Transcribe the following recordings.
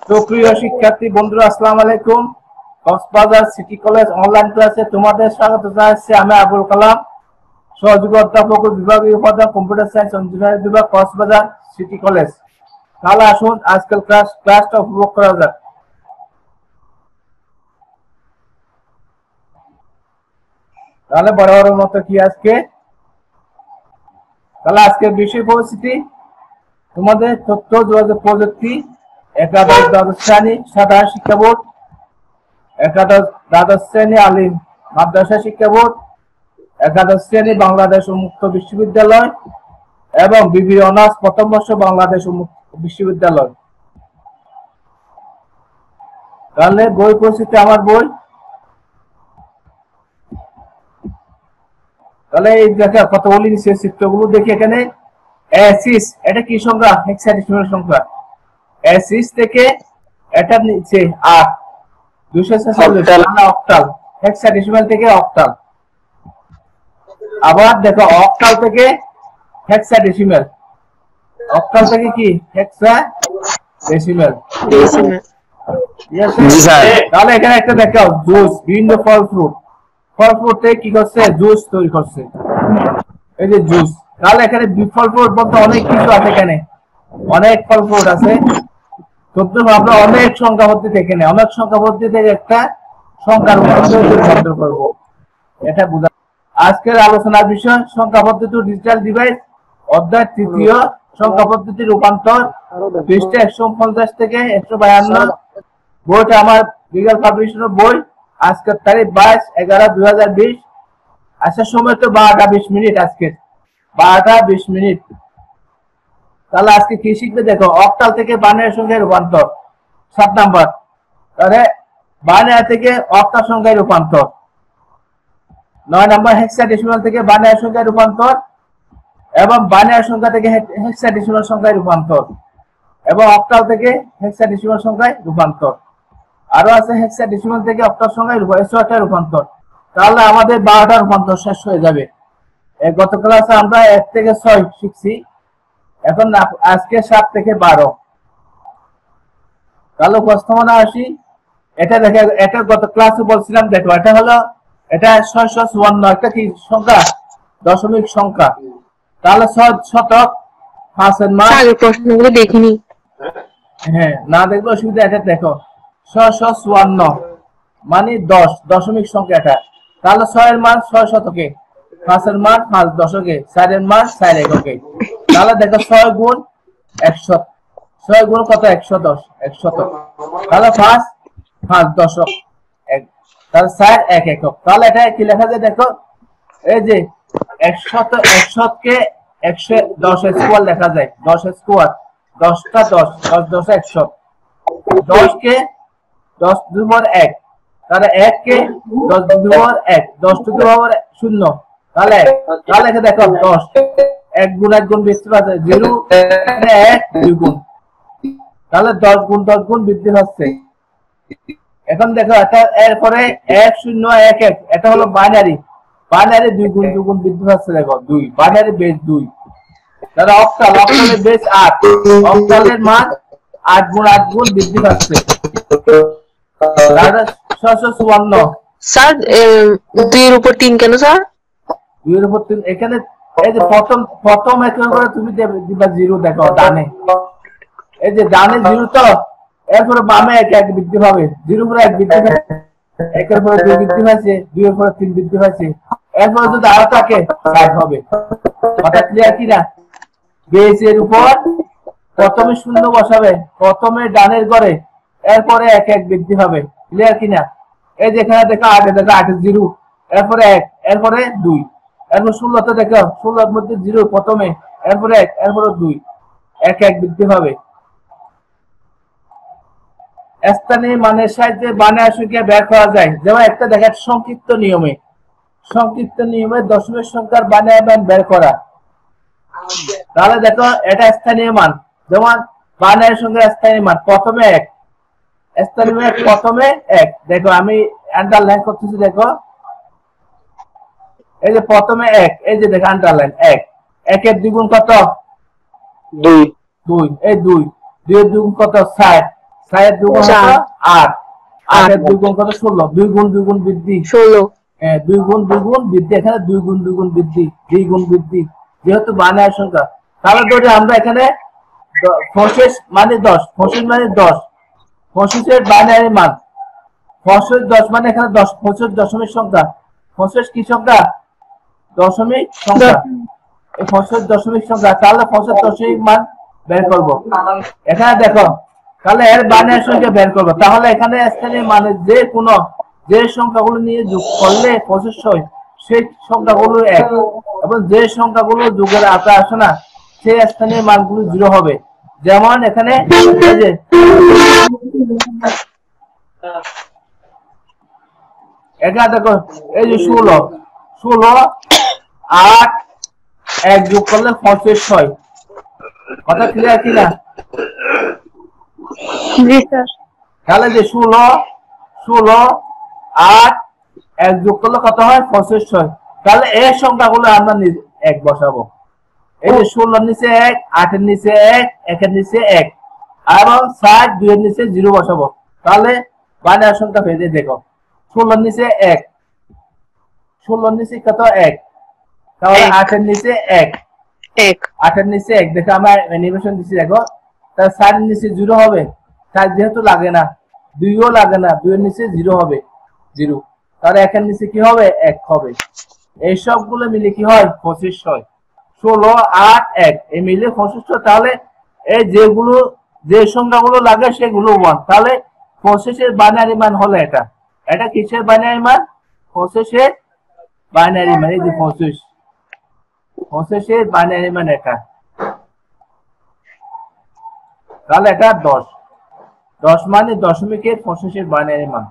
তো প্রিয় শিক্ষার্থী বন্ধুরা, আসসালামু আলাইকুম। কক্সবাজার সিটি কলেজ অনলাইন ক্লাসে তোমাদের স্বাগত জানাচ্ছি। আমি আবুল কালাম, সহযোগী অধ্যাপক ও বিভাগীয় উপাদান কম্পিউটার সায়েন্স ইঞ্জিনিয়ারিং বিভাগ, কক্সবাজার সিটি কলেজ। তাহলে আসুন আজকের ক্লাসটা উপভোগ করা যাক। তাহলে বরাবরের মতো কি আজকের বিষয় পরিস্থিতি তোমাদের তথ্য যোগাযোগ প্রযুক্তি, একাদশ দ্বাদশ শ্রেণী সাধারণ শিক্ষা বোর্ড, একাদশ দ্বাদশ শ্রেণী আলিম মাদ্রাসা শিক্ষা বোর্ড, একাদশ শ্রেণী বাংলাদেশ উন্মুক্ত বিশ্ববিদ্যালয় এবং বিবি অনার্স প্রথম বর্ষ বাংলাদেশ উন্মুক্ত বিশ্ববিদ্যালয়। তাহলে বই পরিস্থিতি আমার বই। তাহলে এই দেখা কতগুলি নিচে চিত্রগুলো দেখি। এখানে অ্যাসিস, এটা কি সংখ্যা? হেক্সাডেসিমাল সংখ্যা। অ্যাসিস থেকে এটা নিচে 8 246 অক্টাল। হেক্সাডেসিমাল থেকে অক্টাল। আবার দেখো অক্টাল থেকে হেক্সাডেসিমাল। অক্টাল থেকে কি হেক্সাডেসিমাল। তাহলে এখানে একটা দেখো জুস, বিভিন্ন ফল ফ্রুট থেকে কি করছে? জুস তৈরি করছে, এই যে জুস। তাহলে এখানে ফল ফ্রুট বলতে অনেক কিছু আছে, এখানে অনেক ফল ফ্রুট আছে। আমরা অনেক সংখ্যা পদ্ধতি, এখানে অনেক সংখ্যা পদ্ধতি থেকে একটা সংখ্যার রূপান্তর করব, এটা বুঝা। আজকের আলোচনার বিষয় সংখ্যা পদ্ধতি ডিজিটাল ডিভাইস, অধ্যায় তৃতীয়, সংখ্যা পদ্ধতির রূপান্তর, পৃষ্ঠা 150 থেকে 152। বইটা আমার লিগ্যাল পাবলিশনের বই। আজকের তারিখ 22/11/2020। আসার সময় তো 12টা 20 মিনিট, আজকে 12টা 20 মিনিট। তাহলে আজকে কি শিখবে দেখো, অক্টাল থেকে বাইনারি সংখ্যায় রূপান্তর 7 নাম্বার। তাহলে বাইনারি থেকে অক্টাল সংখ্যায় রূপান্তর 9 নাম্বার। হেক্সাডেসিমাল থেকে বাইনারি সংখ্যায় রূপান্তর এবং বাইনারি সংখ্যা থেকে হেক্সাডেসিমাল সংখ্যায় রূপান্তর এবং অক্টাল থেকে হেক্সাডেসিমাল সংখ্যায় রূপান্তর। আরো আছে হেক্সাডেসিমাল থেকে অক্টাল সংখ্যায় রূপান্তর। তাহলে আমাদের 12টা রূপান্তর শেষ হয়ে যাবে। গত ক্লাসে আমরা 1 থেকে 6 শিখছি, এখন আজকে 7 থেকে 12। তাহলে উপস্থাপনা আসি। এটা দেখে, এটা গত ক্লাসে বলছিলাম, দেখো এটা হলো, এটা 654, একটা কি সংখ্যা? দশমিক সংখ্যা। তাহলে 6 শতক 5 মান। আগের প্রশ্নগুলো দেখিনি। হ্যাঁ, না দেখলে অসুবিধা। এটা দেখো 654 মানে 10 দশমিক সংখ্যা এটা। তাহলে 6 এর মান 6 শতকে, 5 এর মান 5 দশকে, 4 এর মান 4 এককে। তাহলে দেখো 6 গুণ 100, 6 গুণ কত? 110, 100। তাহলে 5 দশক, তাহলে 4 1 একক। তাহলে এটা কি লেখা যায় দেখো, এই যে 100কে 110 স্কোয়ার লেখা যায়। 10 স্কোয়ার, 10টা 10, 10 10 100। 10 কে 10 2 পাওয়ার 1, তাহলে 1 কে 10 2 পাওয়ার 1, 10 টু দি পাওয়ার 0, তাহলে 1। তাহলে এখানে দেখো 10 1 গুণ 1 গুণ বৃদ্ধি পাচ্ছে 0, এখানে 1 2 গুণ, তাহলে 10 গুণ 10 গুণ বৃদ্ধি পাচ্ছে। এখন দেখো এটা এরপরে 1 0 1 1, এটা হলো বাইনারি। 2 গুণ 2 গুণ বৃদ্ধি পাচ্ছে, দেখো 2, বাইনারি বেস 2। তাহলে অক্টালের বেস 8, অক্টালের মান 8 গুণ 8 গুণ বৃদ্ধি পাচ্ছে। তাহলে 654। স্যার 2 এর উপর 3 কেন স্যার? 2 এর উপর 3, এখানে এই যে প্রথম একের উপরে তুমি দিবা 0, দেখো ডানে, এই যে ডানে 0, তো এরপরে বামে 1 1 বৃদ্ধি পাবে। 0 উপরে 1 বৃদ্ধি পাবে, 1 এর উপরে 2 বৃদ্ধি পাচ্ছে, 2 এর উপরে 3 বৃদ্ধি পাচ্ছে। এরপরে যদি আরো থাকে 7 হবে। কথা ক্লিয়ার কিনা? বেসের উপর প্রথমে 0 বসাবে, প্রথমে ডানের ঘরে, এরপরে 1 1 বৃদ্ধি হবে। ক্লিয়ার কিনা? এই যে এখানে দেখো 8, দেখো 8 0, এরপরে 1, এরপরে 2, এরপর 16তে দেখো 16 এর মধ্যে 0 প্রথমে, এরপরে 1, এরপরে 2, 1 1 বৃদ্ধি হবে। স্থানীয় মানের সাহায্যে বাইনারি সংখ্যা বের করা যায়। যেমন একটা দেখা সংক্ষিপ্ত নিয়মে দশমিক সংখ্যার বাইনারি মান বের করা। তাহলে দেখো এটা স্থানীয় মান, যেমন বাইনারি সংখ্যার স্থানীয় মান প্রথমে 1, স্থানীয় মান প্রথমে 1। দেখো আমি আন্ডারলাইন করতেছি, দেখো এই যে প্রথমে 1, এই যে দেখো আন্ডারলাইন 1, 1 এর দ্বিগুণ কত? 2, এই 2, 2 এর দ্বিগুণ কত? 4, 6 এর 2 গুণ কত? 4 8 8 এর 2 গুণ কত? 16 2 গুণ 2 গুণ বৃদ্ধি 16 2 গুণ 2 গুণ বৃদ্ধি, এখানে 2 গুণ 2 গুণ বৃদ্ধি 2 গুণ বৃদ্ধি, যেহেতু বাইনারি সংখ্যা। তাহলে ধরে আমরা এখানে 25 মানে 10, 25 মানে 10, 25 এর বাইনারি মান 25 10 মানে এখানে 10, 25 দশমিক সংখ্যা, 25 কি সংখ্যা? দশমিক সংখ্যা। এই 25 দশমিক সংখ্যা, তাহলে 25 দশমিক মান বের করব। এখানে দেখো, তাহলে এর বাইনারি সংখ্যা বের করব। তাহলে এখানে স্থানীয় মানে যে সংখ্যাগুলো নিয়ে যোগ করলে 25 হয় সেই সংখ্যাগুলো 1, এবং যে সংখ্যাগুলো যোগের আওতায় আসে না সেই স্থানীয় মানগুলো 0 হবে। যেমন এখানে এই যে এখানে দেখো, এই যে 16 8 1 যোগ করলে 25 হয়। কথা ক্লিয়ার কিনা? জি স্যার। তাহলে যে 16 8 1 যোগ করলে কত হয়? 25 হয়। তাহলে এই সংখ্যাগুলো আমরা 1 বসাবো। এই যে 16 এর নিচে 1, 8 এর নিচে 1, 1 এর নিচে 1, এবং 60 2 এর নিচে 0 বসাবো। তাহলে বাইনারি সংখ্যা পেয়ে দেখো, 16 এর নিচে 1, 16 এর নিচে কত? 1, তাহলে 8 এর নিচে 1, 8 এর নিচে 1, দেখো আমরা অ্যানিমেশন দিছি দেখো। তাহলে 60 এর নিচে 0 হবে, 60 যেহেতু লাগে না, 2 ও লাগে না, 2 এর নিচে 0 হবে 0, তাহলে 1 এর নিচে কি হবে? 1 হবে। এই সবগুলো মিলে কি হয়? 25 হয়। 16 8 1 এই মিলে 25 হয়। তাহলে এই যে সংখ্যাগুলো লাগে সেগুলো 1, তাহলে 25 এর বাইনারি মান হলো এটা। এটা কিসের বাইনারি মান? 25 এর বাইনারি মান। এই যে 25 এর বাইনারি মান এটা। তাহলে এটা 10 মানে দশমিকের 25 এর বাইনারি মান।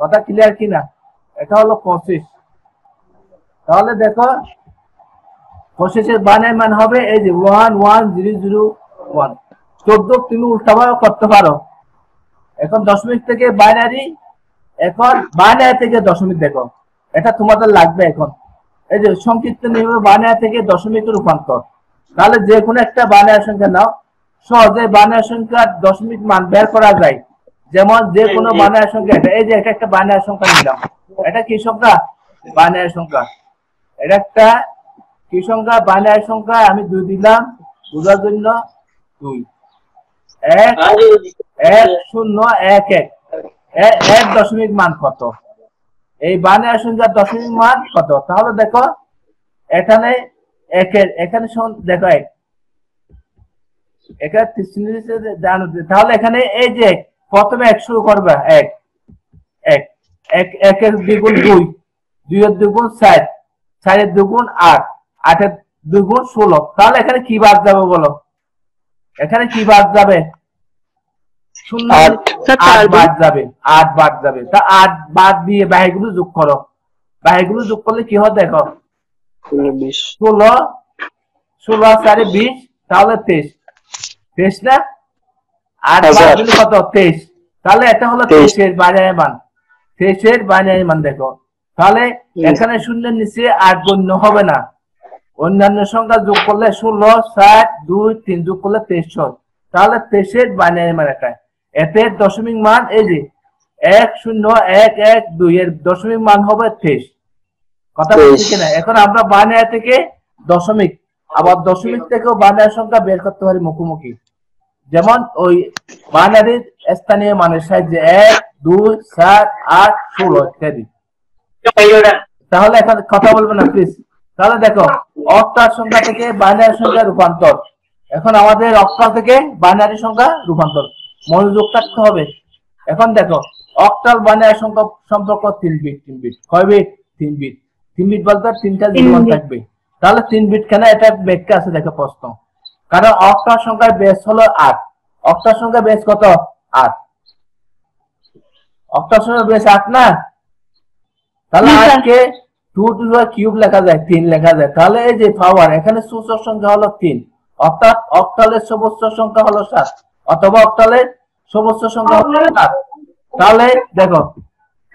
কথা ক্লিয়ার কিনা? এটা হলো 25। তাহলে দেখো 25 এর বাইনারি মান হবে এই যে 11001। 14 তুমি উল্টাভাবে করতে পারো। এখন দশমিক থেকে বাইনারি, এখন বাইনারি থেকে দশমিক দেখো, এটা তোমাদের লাগবে। এখন এই যে সংক্ষিপ্ত নিয়মে বাইনারি থেকে দশমিকে রূপান্তর। তাহলে যে কোনো একটা বাইনারি সংখ্যা নাও, সহজে বাইনারি সংখ্যার দশমিক মান বের করা যায়। যেমন যে কোনো বাইনারি সংখ্যা, এই যে এটা একটা বাইনারি সংখ্যা নিলাম, এটা কি সংখ্যা? বাইনারি সংখ্যা। এটা একটা কি সংখ্যা? বাইনারি সংখ্যা। আমি 2 দিলাম বোঝার জন্য, 2 1 1 0 1 1 1 দশমিক মান কত? এই বাইনারি সংখ্যার দশমিক মান কত? তাহলে দেখো এখানে এখানে দেখো 1 এখানে তাহলে এখানে এই যে প্রথমে 1 শুরু করবে, 1 1 1 1 এর দ্বিগুণ 2, 2 এর দ্বিগুণ 4, 4 এর দ্বিগুণ 8, 8 এর দ্বিগুণ 16। তাহলে এখানে কি বাদ যাবে বলো? এখানে কি বাদ যাবে? 8 বাদ যাবে, 8 বাদ যাবে। তা 8 বাদ দিয়ে বাকিগুলো যোগ করো। বাকিগুলো যোগ করলে কি হয় দেখো, 16 16 4 20, তাহলে 23 না? 8 বাদ দিলে কত? 23। তাহলে এটা হলো 23 এর বাইনারি মান। 23 এর বাইনারি মান দেখো। তাহলে এখানে শূন্যের নিচে 8 গণ্য হবে না। অন্যান্য সংখ্যা যোগ করলে 16 7 2 3 যোগ করলে 23 হয়। তাহলে 23 এর বাইনারি মান এটা। এতে দশমিক মান এই যে 1 0 1 1 2 এর দশমিক মান হবে 23। কথা বলছি কিনা? এখন আমরা বাইনারি থেকে দশমিক, আবার দশমিক থেকেও বাইনারি সংখ্যা বের করতে পারি মুখোমুখি। যেমন ওই বাইনারির স্থানীয় মানের সাহায্যে 1 2 7 8 16 ইত্যাদি। তাহলে এখন কথা বলবো না প্লিজ। তাহলে দেখো অক্টাল সংখ্যা থেকে বাইনারি সংখ্যা রূপান্তর। এখন আমাদের অক্টাল থেকে বাইনারি সংখ্যা রূপান্তর মনোযোগ থাকতে হবে। এখন দেখো অক্টাল বাইনারি সংখ্যা সম্পর্ক 3 বিট। 3 বিট কয় বিট? 3 বিট। 3 বিট বলতে 3টা জিরো থাকবে। তাহলে 3 বিট কেন? এটা ব্যাখ্যা আছে দেখো প্রশ্ন। কারণ অক্টাল সংখ্যার বেস হলো 8। অক্টাল সংখ্যা বেস কত? 8। অক্টাল সংখ্যা বেস 8 না? তাহলে 8 কে 2 টু দি কিউব লেখা যায়, 3 লেখা যায়। তাহলে এই যে পাওয়ার, এখানে সূচক সংখ্যা হলো 3, অর্থাৎ অক্টালের সর্বোচ্চ সংখ্যা হলো 7, অথবা অক্টালের সর্বোচ্চ সংখ্যা হলো 7। তাহলে দেখো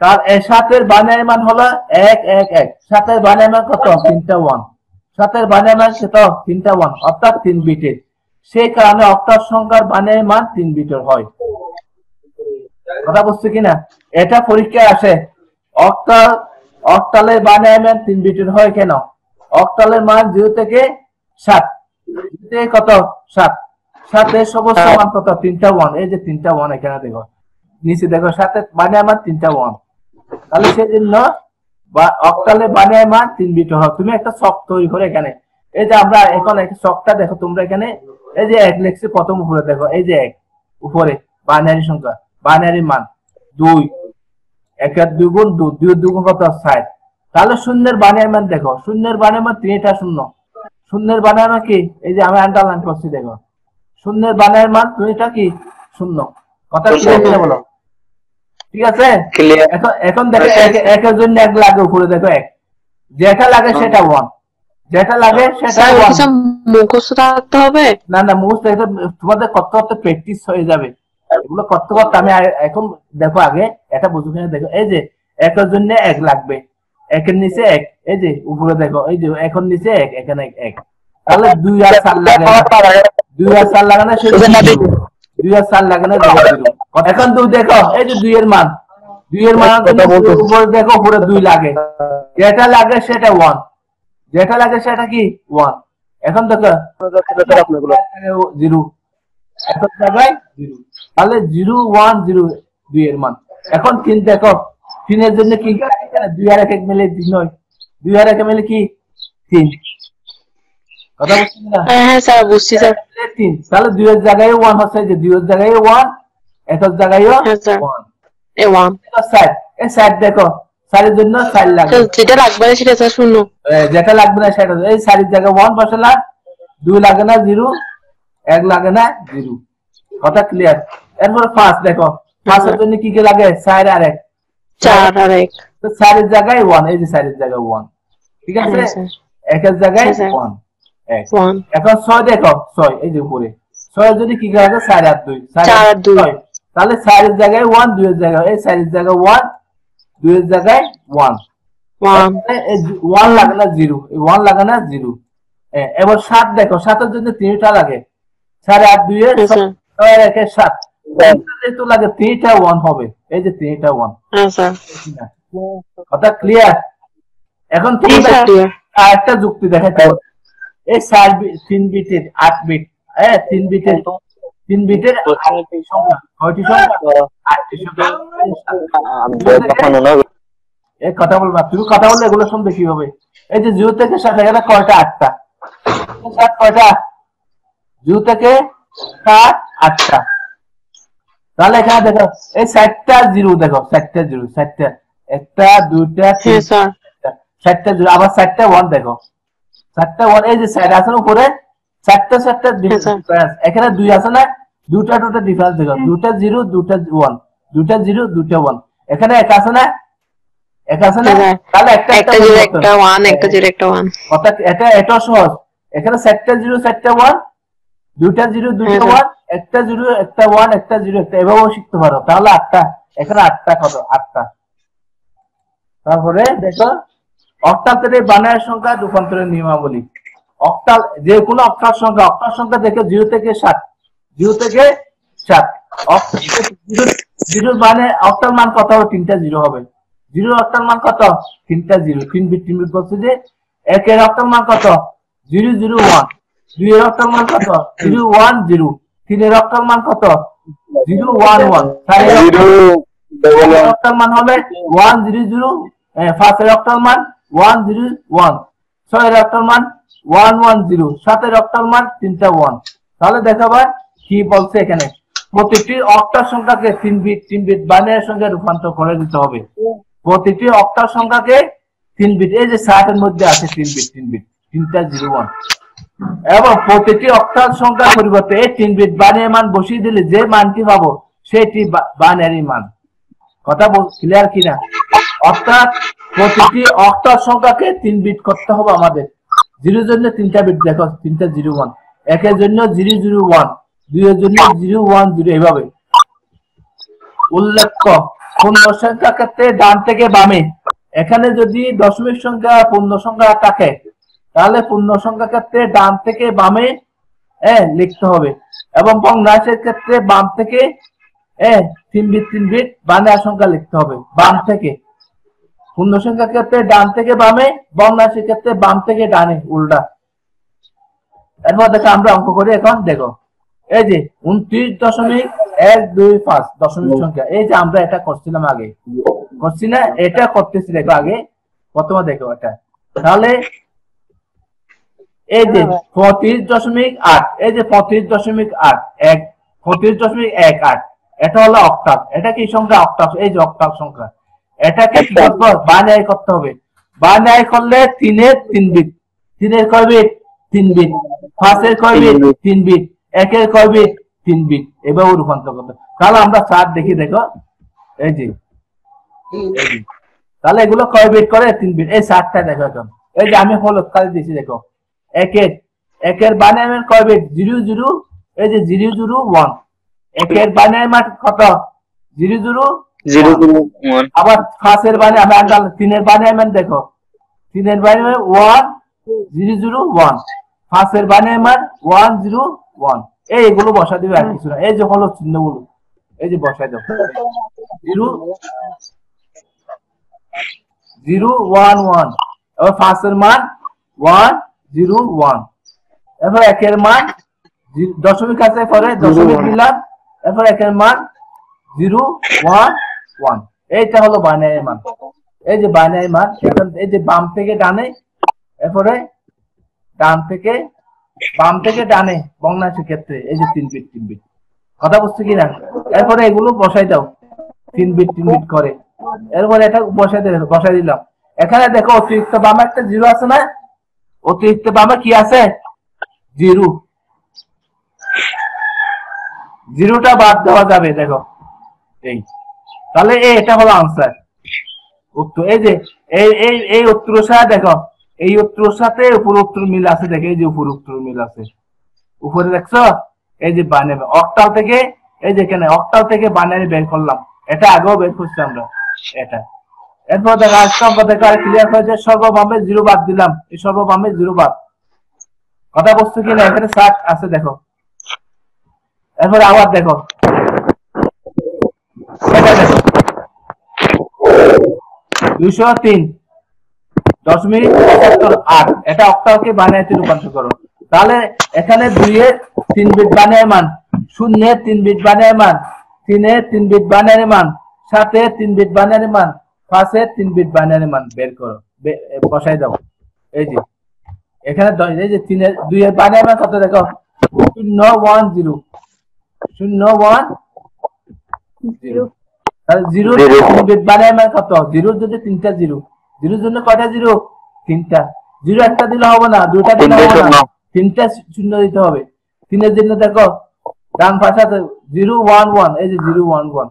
তার 7 এর বাইনারি মান হলো 1 1 1। 7 এর বাইনারি মান কত? 3টা 1। 7 এর বাইনারি মান কত? 3টা 1, অর্থাৎ 3 বিটের। সেই কারণে অক্টাল সংখ্যার বাইনারি মান 3 বিটের হয়। কথা বুঝছো কিনা? এটা পরীক্ষায় আসে। অক্টাল অক্টালের বানায় মান 3 বিটের হয় কেন? অক্টালের মান 0 থেকে 7 কত 7 সাথে সমস্ত মান কত 3টা 1 এই যে 3টা 1 এখানে দেখো নিচে দেখো সাথে বানায় মান 3টা 1 তাহলে সেজন্য বা অক্টালে বানায় মান 3 বিট হয়। তুমি একটা ছক তৈরি করে এখানে এই যে আমরা এখন একটা ছকটা দেখো তোমরা এখানে এই যে 1 লিখছি প্রথম উপরে দেখো এই যে 1 উপরে বাইনারি সংখ্যা বাইনারি মান 2 1 এর 2 গুণ 2 2 এর 2 গুণ কত 6 তাহলে শূন্যের বানায় মান দেখো শূন্যের বানায় মান 3টা শূন্য শূন্যের বানায় মান কি এই যে আমি আন্ডারলাইন করছি দেখো শূন্যের বানায় মান 3টা কি শূন্য কথা ক্লিয়ার কিনা বলো ঠিক আছে এখন এখন দেখো একের জন্য 1 লাগে উপরে দেখো 1 যেটা লাগে সেটা 1 যেটা লাগে সেটা 1 মুখস্থ থাকতে হবে না না মুখস্থ এটা তোমাদের করতে করতে প্র্যাকটিস হয়ে যাবে এগুলো করতে করতে আমি এখন দেখো আগে এটা বুঝো কিনা দেখো এই যে একের জন্য 1 লাগবে একের নিচে 1 এই যে উপরে দেখো এই যে এখন নিচে 1 এখানে 1 তাহলে 2 আর 4 লাগে না 2 আর 4 লাগে না সেটা 2 আর 4 লাগে না দেখো এখন 2 দেখো এই যে 2 এর মান 2 এর মান উপরে দেখো উপরে 2 লাগে যেটা লাগে সেটা 1 যেটা লাগে সেটা কি 1 এখন দেখো 0 এখন জায়গায় 0 তাহলে 0 1 0 2 এর মান এখন 3 দেখো 3 এর জন্য কি এখানে 2 আর 1 মিলে 3 হয় 2 আর 1 মিলে কি 3 কথা বুঝছেন না হ্যাঁ স্যার বুঝছি স্যার 3 তাহলে 2 এর জায়গায় 1 হচ্ছে যে 2 এর জায়গায় 1 একের জায়গায়ও 1 এই 1 সাইড এই সাইড দেখো সাইডের জন্য সাইড লাগবে যেটা লাগবে না সেটা স্যার শূন্য যেটা লাগবে না সেটা এই সাইডের জায়গায় 1 বসালা 2 লাগে না 0 1 লাগে না 0 কথা ক্লিয়ার এরপর 5 দেখো 5 এর জন্য কি কি লাগে 4 আর 1 4 আর 1 তো 4 এর জায়গায় 1 এই যে 4 এর জায়গায় 1 ঠিক আছে 1 এর জায়গায় 1 1 এখন 6 দেখো 6 এই যে উপরে 6 এর জন্য কি কি লাগে 4 আর 2 4 আর 2 তাহলে 4 এর জায়গায় 1 2 এর জায়গায় এই 4 এর জায়গায় 1 2 এর জায়গায় 1 1 লাগে না 0 এই 1 লাগে না 0 এবার 7 দেখো 7 এর জন্য 3টা লাগে 4 আর 2 এর 6 আর 1 এর 7 তো লাগে 3টা 1 হবে এই যে 3টা 1 আচ্ছা কথা ক্লিয়ার এখন তোমরা আরেকটা যুক্তি দেখাতে এই 3 বিটের 8 বিট 3 বিটের 3 বিটের সংখ্যা কয়টি সংখ্যা 8টি সংখ্যা এই কথা বলবা তুমি কথা বললে এগুলো শুনবে কি হবে এই যে 0 থেকে 7 এখানে কয়টা 8টা 7 কয়টা 0 থেকে 7 8টা তাহলে এখানে দেখো এই 7টা 0 দেখো 7টা 0 7টা একটা দুইটা তিনটা 7টা 0 আবার 7টা 1 দেখো 7টা 1 এই যে সাইড আছে উপরে 7টা ডিফারেন্স এখানে 2 আছে না দুটা ডিফারেন্স দেখো দুটা 0 দুটা 1 দুটা 0 দুটা 1 এখানে এক আছে না এক আছে না তাহলে একটা 0 একটা 1 একটা 0 একটা 1 অর্থাৎ এটা সহজ এখানে 7টা 0 7টা 1 দুটা 0 দুটা 1 একটা 0 একটা 1 একটা 0 একটা এভাবেও শিখতে পারো তাহলে 8টা এখানে 8টা কত 8টা তারপরে দেখো অক্টাল থেকে বানানের সংখ্যা রূপান্তরের নিয়মাবলী অক্টাল যে কোনো অক্টাল সংখ্যা থেকে 0 থেকে 7 0 থেকে 7 0 মানে অক্টাল মান কত হবে 3টা 0 হবে 0 অক্টাল মান কত 3টা 0 3 বিট বলছে যে 1 এর অক্টাল মান কত 0 0 1 2 এর অক্টাল মান কত 0 1 0 3 এর অক্টাল মান কত 0 1 1 4 এর অক্টাল মান হবে 1 0 0 5 এর অক্টাল মান 1 0 1 6 এর অক্টাল মান 1 1 0 7 এর অক্টাল মান 3টা 1 তাহলে দেখাবা কি বলছে এখানে প্রতিটি অক্টাল সংখ্যাকে 3 বিট বাইনারি সংখ্যায় রূপান্তর করে দিতে হবে প্রতিটি অক্টাল সংখ্যাকে 3 বিট এই যে 7 এর মধ্যে আছে 3 বিট 3টা 0 1 এবং প্রতিটি অক্টাল সংখ্যার পরিবর্তে এই 3 বিট বাইনারি মান বসিয়ে দিলে যে মানটি পাবো সেটি বাইনারি মান কথা ক্লিয়ার কিনা অর্থাৎ প্রতিটি অক্টাল সংখ্যাকে 3 বিট করতে হবে আমাদের 0 এর জন্য 3টা বিট দেখো 3টা 0 1 1 এর জন্য 0 0 1 2 এর জন্য 0 1 0 এভাবে উল্লেখ্য পূর্ণ সংখ্যা ক্ষেত্রে ডান থেকে বামে এখানে যদি দশমিক সংখ্যা পূর্ণ সংখ্যা থাকে তাহলে পূর্ণ সংখ্যা ক্ষেত্রে ডান থেকে বামে লিখতে হবে এবং ভগ্নাংশের ক্ষেত্রে বাম থেকে তিন বিট বানায় সংখ্যা লিখতে হবে বাম থেকে। পূর্ণ সংখ্যার ক্ষেত্রে ডান থেকে বামে, ভগ্নাংশের ক্ষেত্রে বাম থেকে ডানে, উল্টা। এরপর দেখো আমরা অঙ্ক করি এখন। দেখো এই যে 29.125 দশমিক সংখ্যা, এই যে আমরা এটা করছিলাম আগে, করছি না? এটা করতেছি দেখো আগে, প্রথমে দেখো এটা। তাহলে এই যে 35.8, এই যে 35.8 35.18, এটা হলো অক্টাভ। এটা কি সংখ্যা? অক্টাভ। এই যে অক্টাভ সংখ্যা, এটাকে কি করতে হবে? বাইনারি করতে হবে। বাইনারি করলে 3 বিট, 3 কয় বিট? 3 বিট। 5 কয় বিট? 3 বিট। 1 কয় বিট? 3 বিট। এভাবে রূপান্তর করতে। তাহলে আমরা চার্ট দেখি, দেখো এই যে তাহলে এগুলো কয় বিট করে? 3 বিট। এই চার্টটা দেখো এখন। এই যে আমি হলুদ কালি দিয়েছি, দেখো একের বানায় কয় বিট? 00, এই যে 001। একের বানায় কত? 0001। আবার 5 এর বানায় আমি আনলাম, 3 এর বানায় দেখো, 3 এর বানায় 1001। 5 এর বানায় 101। এইগুলো বসা দিবে, আর কিছু না। এই যে হলো চিহ্নগুলো, এই যে বসাই দাও। 001। এবার 5 এর মান 101। এরপর একের মান দশমিক আছে, পরে দশমিক দিলাম, এরপর একের মান 011। এইটা হলো বাইনারি মান। এই যে বাইনারি মান, এই যে বাম থেকে ডানে, এরপরে ডান থেকে বাম থেকে ডানে ভগ্নাংশের ক্ষেত্রে এই যে 3 বিট 3 বিট। কথা বুঝছো কিনা? এরপরে এগুলো বসাই দাও 3 বিট 3 বিট করে। এরপরে এটা বসাই দিলাম। এখানে দেখো অতিরিক্ত বামে একটা 0 আছে না? অতিরিক্ত বামে কি আছে? 0। 0টা বাদ দেওয়া যাবে, দেখো এই। তাহলে এটা হলো আনসার, উত্তর। এই যে এই উত্তরের সাথে দেখো, এই উত্তরের সাথে উপর উত্তর মিল আছে, দেখো এই যে উপর উত্তর মিল আছে উপরে, দেখছো? এই যে বাইনারি অক্টাল থেকে, এই যে এখানে অক্টাল থেকে বাইনারি বের করলাম, এটা আগেও বের করছি আমরা এটা। এরপর দেখো আজকে অঙ্ক দেখো আর ক্লিয়ার হয়েছে। সর্ববামে 0 বাদ দিলাম, এই সর্ববামে 0 বাদ। কথা বুঝছো কিনা? এখানে 60 আছে, দেখো। এরপর আবার দেখো, এটা দেখো 203.75 এটা অক্টালকে বাইনারিতে রূপান্তর করো। তাহলে এখানে 2 এর 3 বিট বাইনারি মান, 0 এর 3 বিট বাইনারি মান, 3 এর 3 বিট বাইনারি মান, 7 এর 3 বিট বাইনারি মান, 5 এর 3 বিট বাইনারি মান বের করো, বসাই দাও। এই যে এখানে এই যে 3 এর 2 এর বাইনারি মান কত? দেখো 010 010। তাহলে 0 এর 3 বিট বাইনারি মান কত? 0 যদি 3টা 0, 0 জন্য কয়টা 0? 3টা। 0 একটা দিলে হবে না, 2টা দিলে হবে না, 3টা শূন্য দিতে হবে। 3 এর জন্য দেখো ডান পাশে 011, এই যে 011।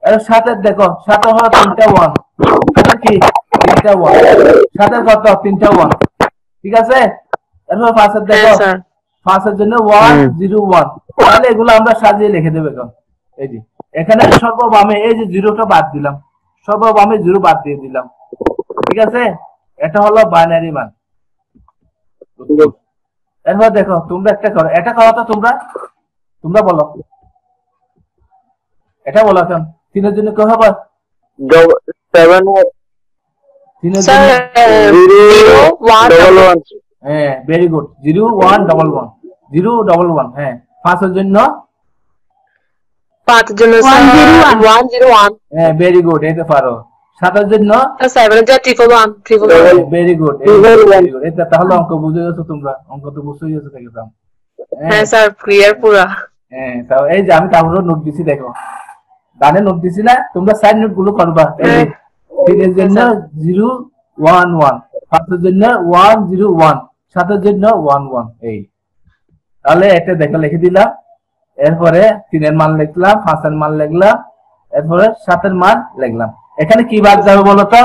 আর 7 এর দেখো, 7 এর হলো 3টা 1, এটা কি 3টা 1, 7 এর কত? 3টা 1, ঠিক আছে? এরপর 5 এর দেখো, 5 এর জন্য 101। তাহলে এগুলো আমরা সাজিয়ে লিখে দেব এখন। এই যে এখানে সর্ববামে এই যে 0টা বাদ দিলাম, সর্ববামে 0 বাদ দিয়ে দিলাম, ঠিক আছে? এটা হলো বাইনারি মান। এরপর দেখো তোমরা একটা করো, এটা করো তো তোমরা বলো, এটা বলো এখন। 3 এর জন্য কি হবে? 7 3 এর স্যার জন্য 011 হ্যাঁ, ভেরি গুড, 0111 011। হ্যাঁ, 5 এর জন্য 5 জন্য স্যার 101। হ্যাঁ, ভেরি গুড, এটা পারো। 7 এর জন্য 7 এর জন্য 111 ভেরি গুড, এটা তাহলে অঙ্ক বুঝে গেছো তোমরা, অঙ্ক তো বুঝে গেছো দেখলাম। হ্যাঁ স্যার ক্লিয়ার পুরা। হ্যাঁ, তাও এই যে আমি তারপরে নোট দিছি, দেখো গানে নোট দিছি না? তোমরা সাইড নোট গুলো করবা। এই যে 3 এর জন্য 011, 5 এর জন্য 101, 7 এর জন্য 11। এই তাহলে এটা দেখো লিখে দিলাম। এরপরে 3 এর মান লিখলাম, 5 এর মান লিখলাম, এরপরে 7 এর মান লিখলাম। এখানে কি বাদ যাবে বলো তো?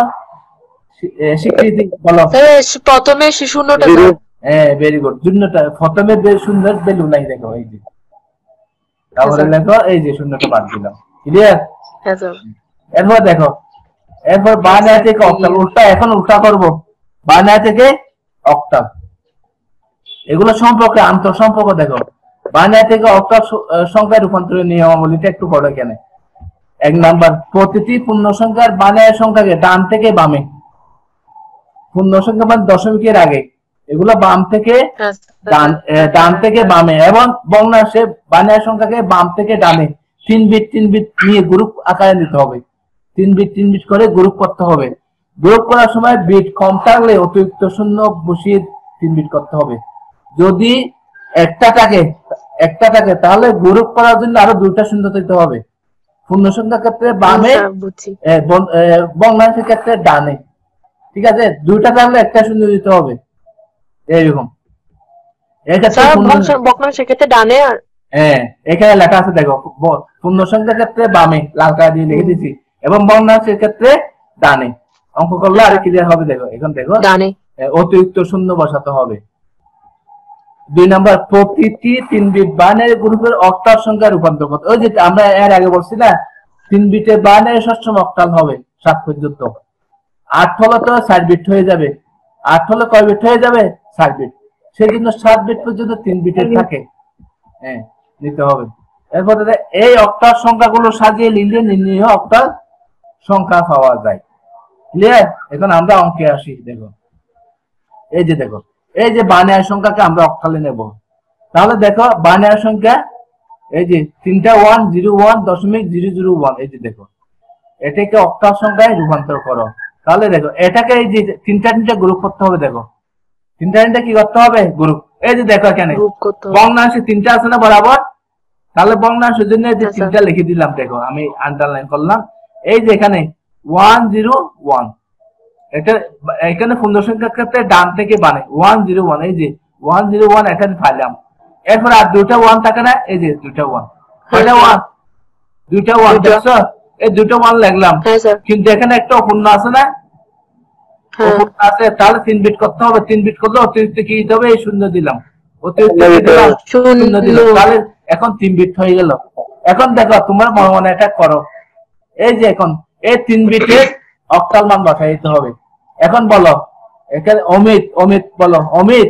স্বীকৃতি বলো। প্রথমে শূন্যটা। হ্যাঁ, ভেরি গুড, শূন্যটা প্রথমে শূন্যের ভ্যালু নাই, দেখো এই যে। তারপরে লেখো এই যে শূন্যটা বাদ দিলাম, ক্লিয়ার? হ্যাঁ স্যার। এরপর দেখো, এরপর বাইনারি থেকে অক্টাল, উল্টা এখন উল্টা করব। বাইনারি থেকে অক্টাল, এগুলো সম্পর্কে আন্তঃ সম্পর্ক দেখো। বাইনারি থেকে অক্টাল সংখ্যায় রূপান্তরের নিয়মাবলীটা একটু পড়ো এখানে। এক নাম্বার, প্রতিটি পূর্ণ সংখ্যার বানানের সংখ্যাকে ডান থেকে বামে, পূর্ণ সংখ্যা মানে দশমিকের আগে, এগুলো বাম থেকে হ্যাঁ ডান থেকে বামে, এবং ভগ্নাংশে বানানের সংখ্যাকে বাম থেকে ডানে 3 বিট নিয়ে গ্রুপ আকারে নিতে হবে। 3 বিট করে গ্রুপ করতে হবে। গ্রুপ করার সময় বিট কম থাকলে অতিরিক্ত শূন্য বসিয়ে 3 বিট করতে হবে। যদি একটা থাকে তাহলে গ্রুপ করার জন্য আরো 2টা শূন্য দিতে হবে। পূর্ণ সংখ্যার ক্ষেত্রে বামে, স্যার বুঝছি। ভগ্নাংশের ক্ষেত্রে ডানে। ঠিক আছে, 2টা থাকলে একটা শূন্য দিতে হবে, এইরকম। স্যার ভগ্নাংশের ক্ষেত্রে ডানে আর হ্যাঁ, এখানে লেখা আছে দেখো, পূর্ণ সংখ্যার ক্ষেত্রে বামে লাল কালি দিয়ে লিখে দিয়েছি, এবং ভগ্নাংশের ক্ষেত্রে ডানে। অঙ্ক করলে আর ক্লিয়ার হবে। দেখো এখন দেখো, ডানে অতিরিক্ত শূন্য বসাতে হবে। 2 নাম্বার, প্রতিটি 3 বিট বাইনারি গ্রুপের অক্টাল সংখ্যা রূপান্তর করতে। ওই যে আমরা এর আগে বলছি না, 3 বিটের বাইনারি সবসময় অক্টাল হবে 7 পর্যন্ত। 8 হলে তো 60 বিট হয়ে যাবে। 8 হলে কয় বিট হয়ে যাবে? 60 বিট। সেই জন্য 7 বিট পর্যন্ত 3 বিটের থাকে, হ্যাঁ, নিতে হবে। এরপরে এই অক্টাল সংখ্যাগুলো সাজিয়ে নিলে নির্ণয় অক্টাল সংখ্যা পাওয়া যায়। ক্লিয়ার? এখন আমরা অঙ্কে আসি। দেখো, এই যে দেখো, এই যে বাইনারি সংখ্যাকে আমরা অক্টালে নেব। তাহলে দেখো বাইনারি সংখ্যা এই যে 3টা 1 0.001, এই যে দেখো, এটাকে অক্টাল সংখ্যায় রূপান্তর করো। তাহলে দেখো এটাকে এই যে তিনটা গ্রুপ করতে হবে। দেখো তিনটা কি করতে হবে? গ্রুপ। এই যে দেখো এখানে গ্রুপ করতে হবে। ভগ্নাংশে 3টা আছে না বরাবর, তাহলে ভগ্নাংশের জন্য এই যে আচ্ছা। 3টা লিখে দিলাম। দেখো আমি আন্ডারলাইন করলাম। এই যে এখানে 101, এটা এখানে পূর্ণ সংখ্যার ক্ষেত্রে ডান থেকে বানে 101, এই যে 101 এখানে পাইলাম। এরপর আর 2টা 1 থাকে না, এই যে 2টা 1, কয়টা 1? 2টা 1 দেখছো? এই 2টা 1 লিখলাম, হ্যাঁ স্যার কিন্তু এখানে একটা অপূর্ণ আছে না, হ্যাঁ অপূর্ণ আছে, তাহলে 3 বিট করতে হবে। 3 বিট করলে অতিরিক্ত কি দিতে হবে? এই শূন্য দিলাম, অতিরিক্ত কি দিলাম? শূন্য দিলাম। তাহলে এখন 3 বিট হয়ে গেল। এখন দেখো তোমার মনে মনে এটা করো। এই যে এখন এই 3 বিটের অক্টাল মান বসাই দিতে হবে। এখন বলো, এখানে অমিত বলো, অমিত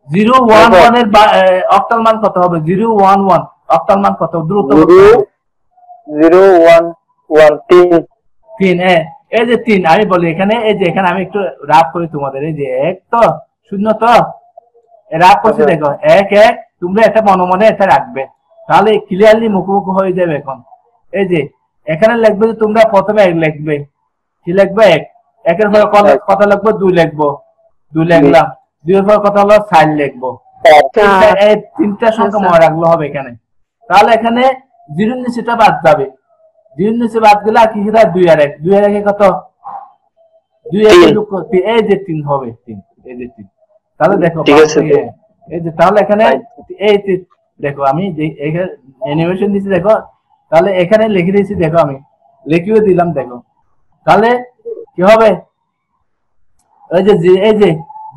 011 এর অক্টাল মান কত হবে? 011 অক্টাল মান কত? দ্রুত বলতে হবে। 0 1 1 3। এই যে 3, আমি বলি এখানে, এই যে এখানে আমি একটু রাফ করি তোমাদের। এই যে 1 তো 0 তো রাফ করছি। দেখো 1 1, তোমরা এটা মনে মনে এটা রাখবে, তাহলে ক্লিয়ারলি মুখোমুখি হয়ে যাবে। এখন এই যে এখানে লিখবে যে তোমরা প্রথমে 1 লিখবে। কি লিখবে? 1। 1 এর পরে কত লিখবো? 2 লিখবো। 2 লিখলাম। 2 এর পরে কত হলো? 4 লিখবো। এই 3টা সংখ্যা মনে রাখলে হবে এখানে। তাহলে এখানে 0 এর নিচেটা বাদ যাবে। 0 এর নিচে বাদ গেলে আর কি কি থাকে? 2 আর 1। 2 আর 1 কত? 2 আর 1 যোগ করতে এই যে 3 হবে। 3, এই যে 3। তাহলে দেখো এই যে, তাহলে এখানে এই দেখো আমি এখানে অ্যানিমেশন দিছি। দেখো তাহলে এখানে লিখে দিয়েছি। দেখো আমি লিখিয়ে দিলাম। দেখো তাহলে কি হবে? এই যে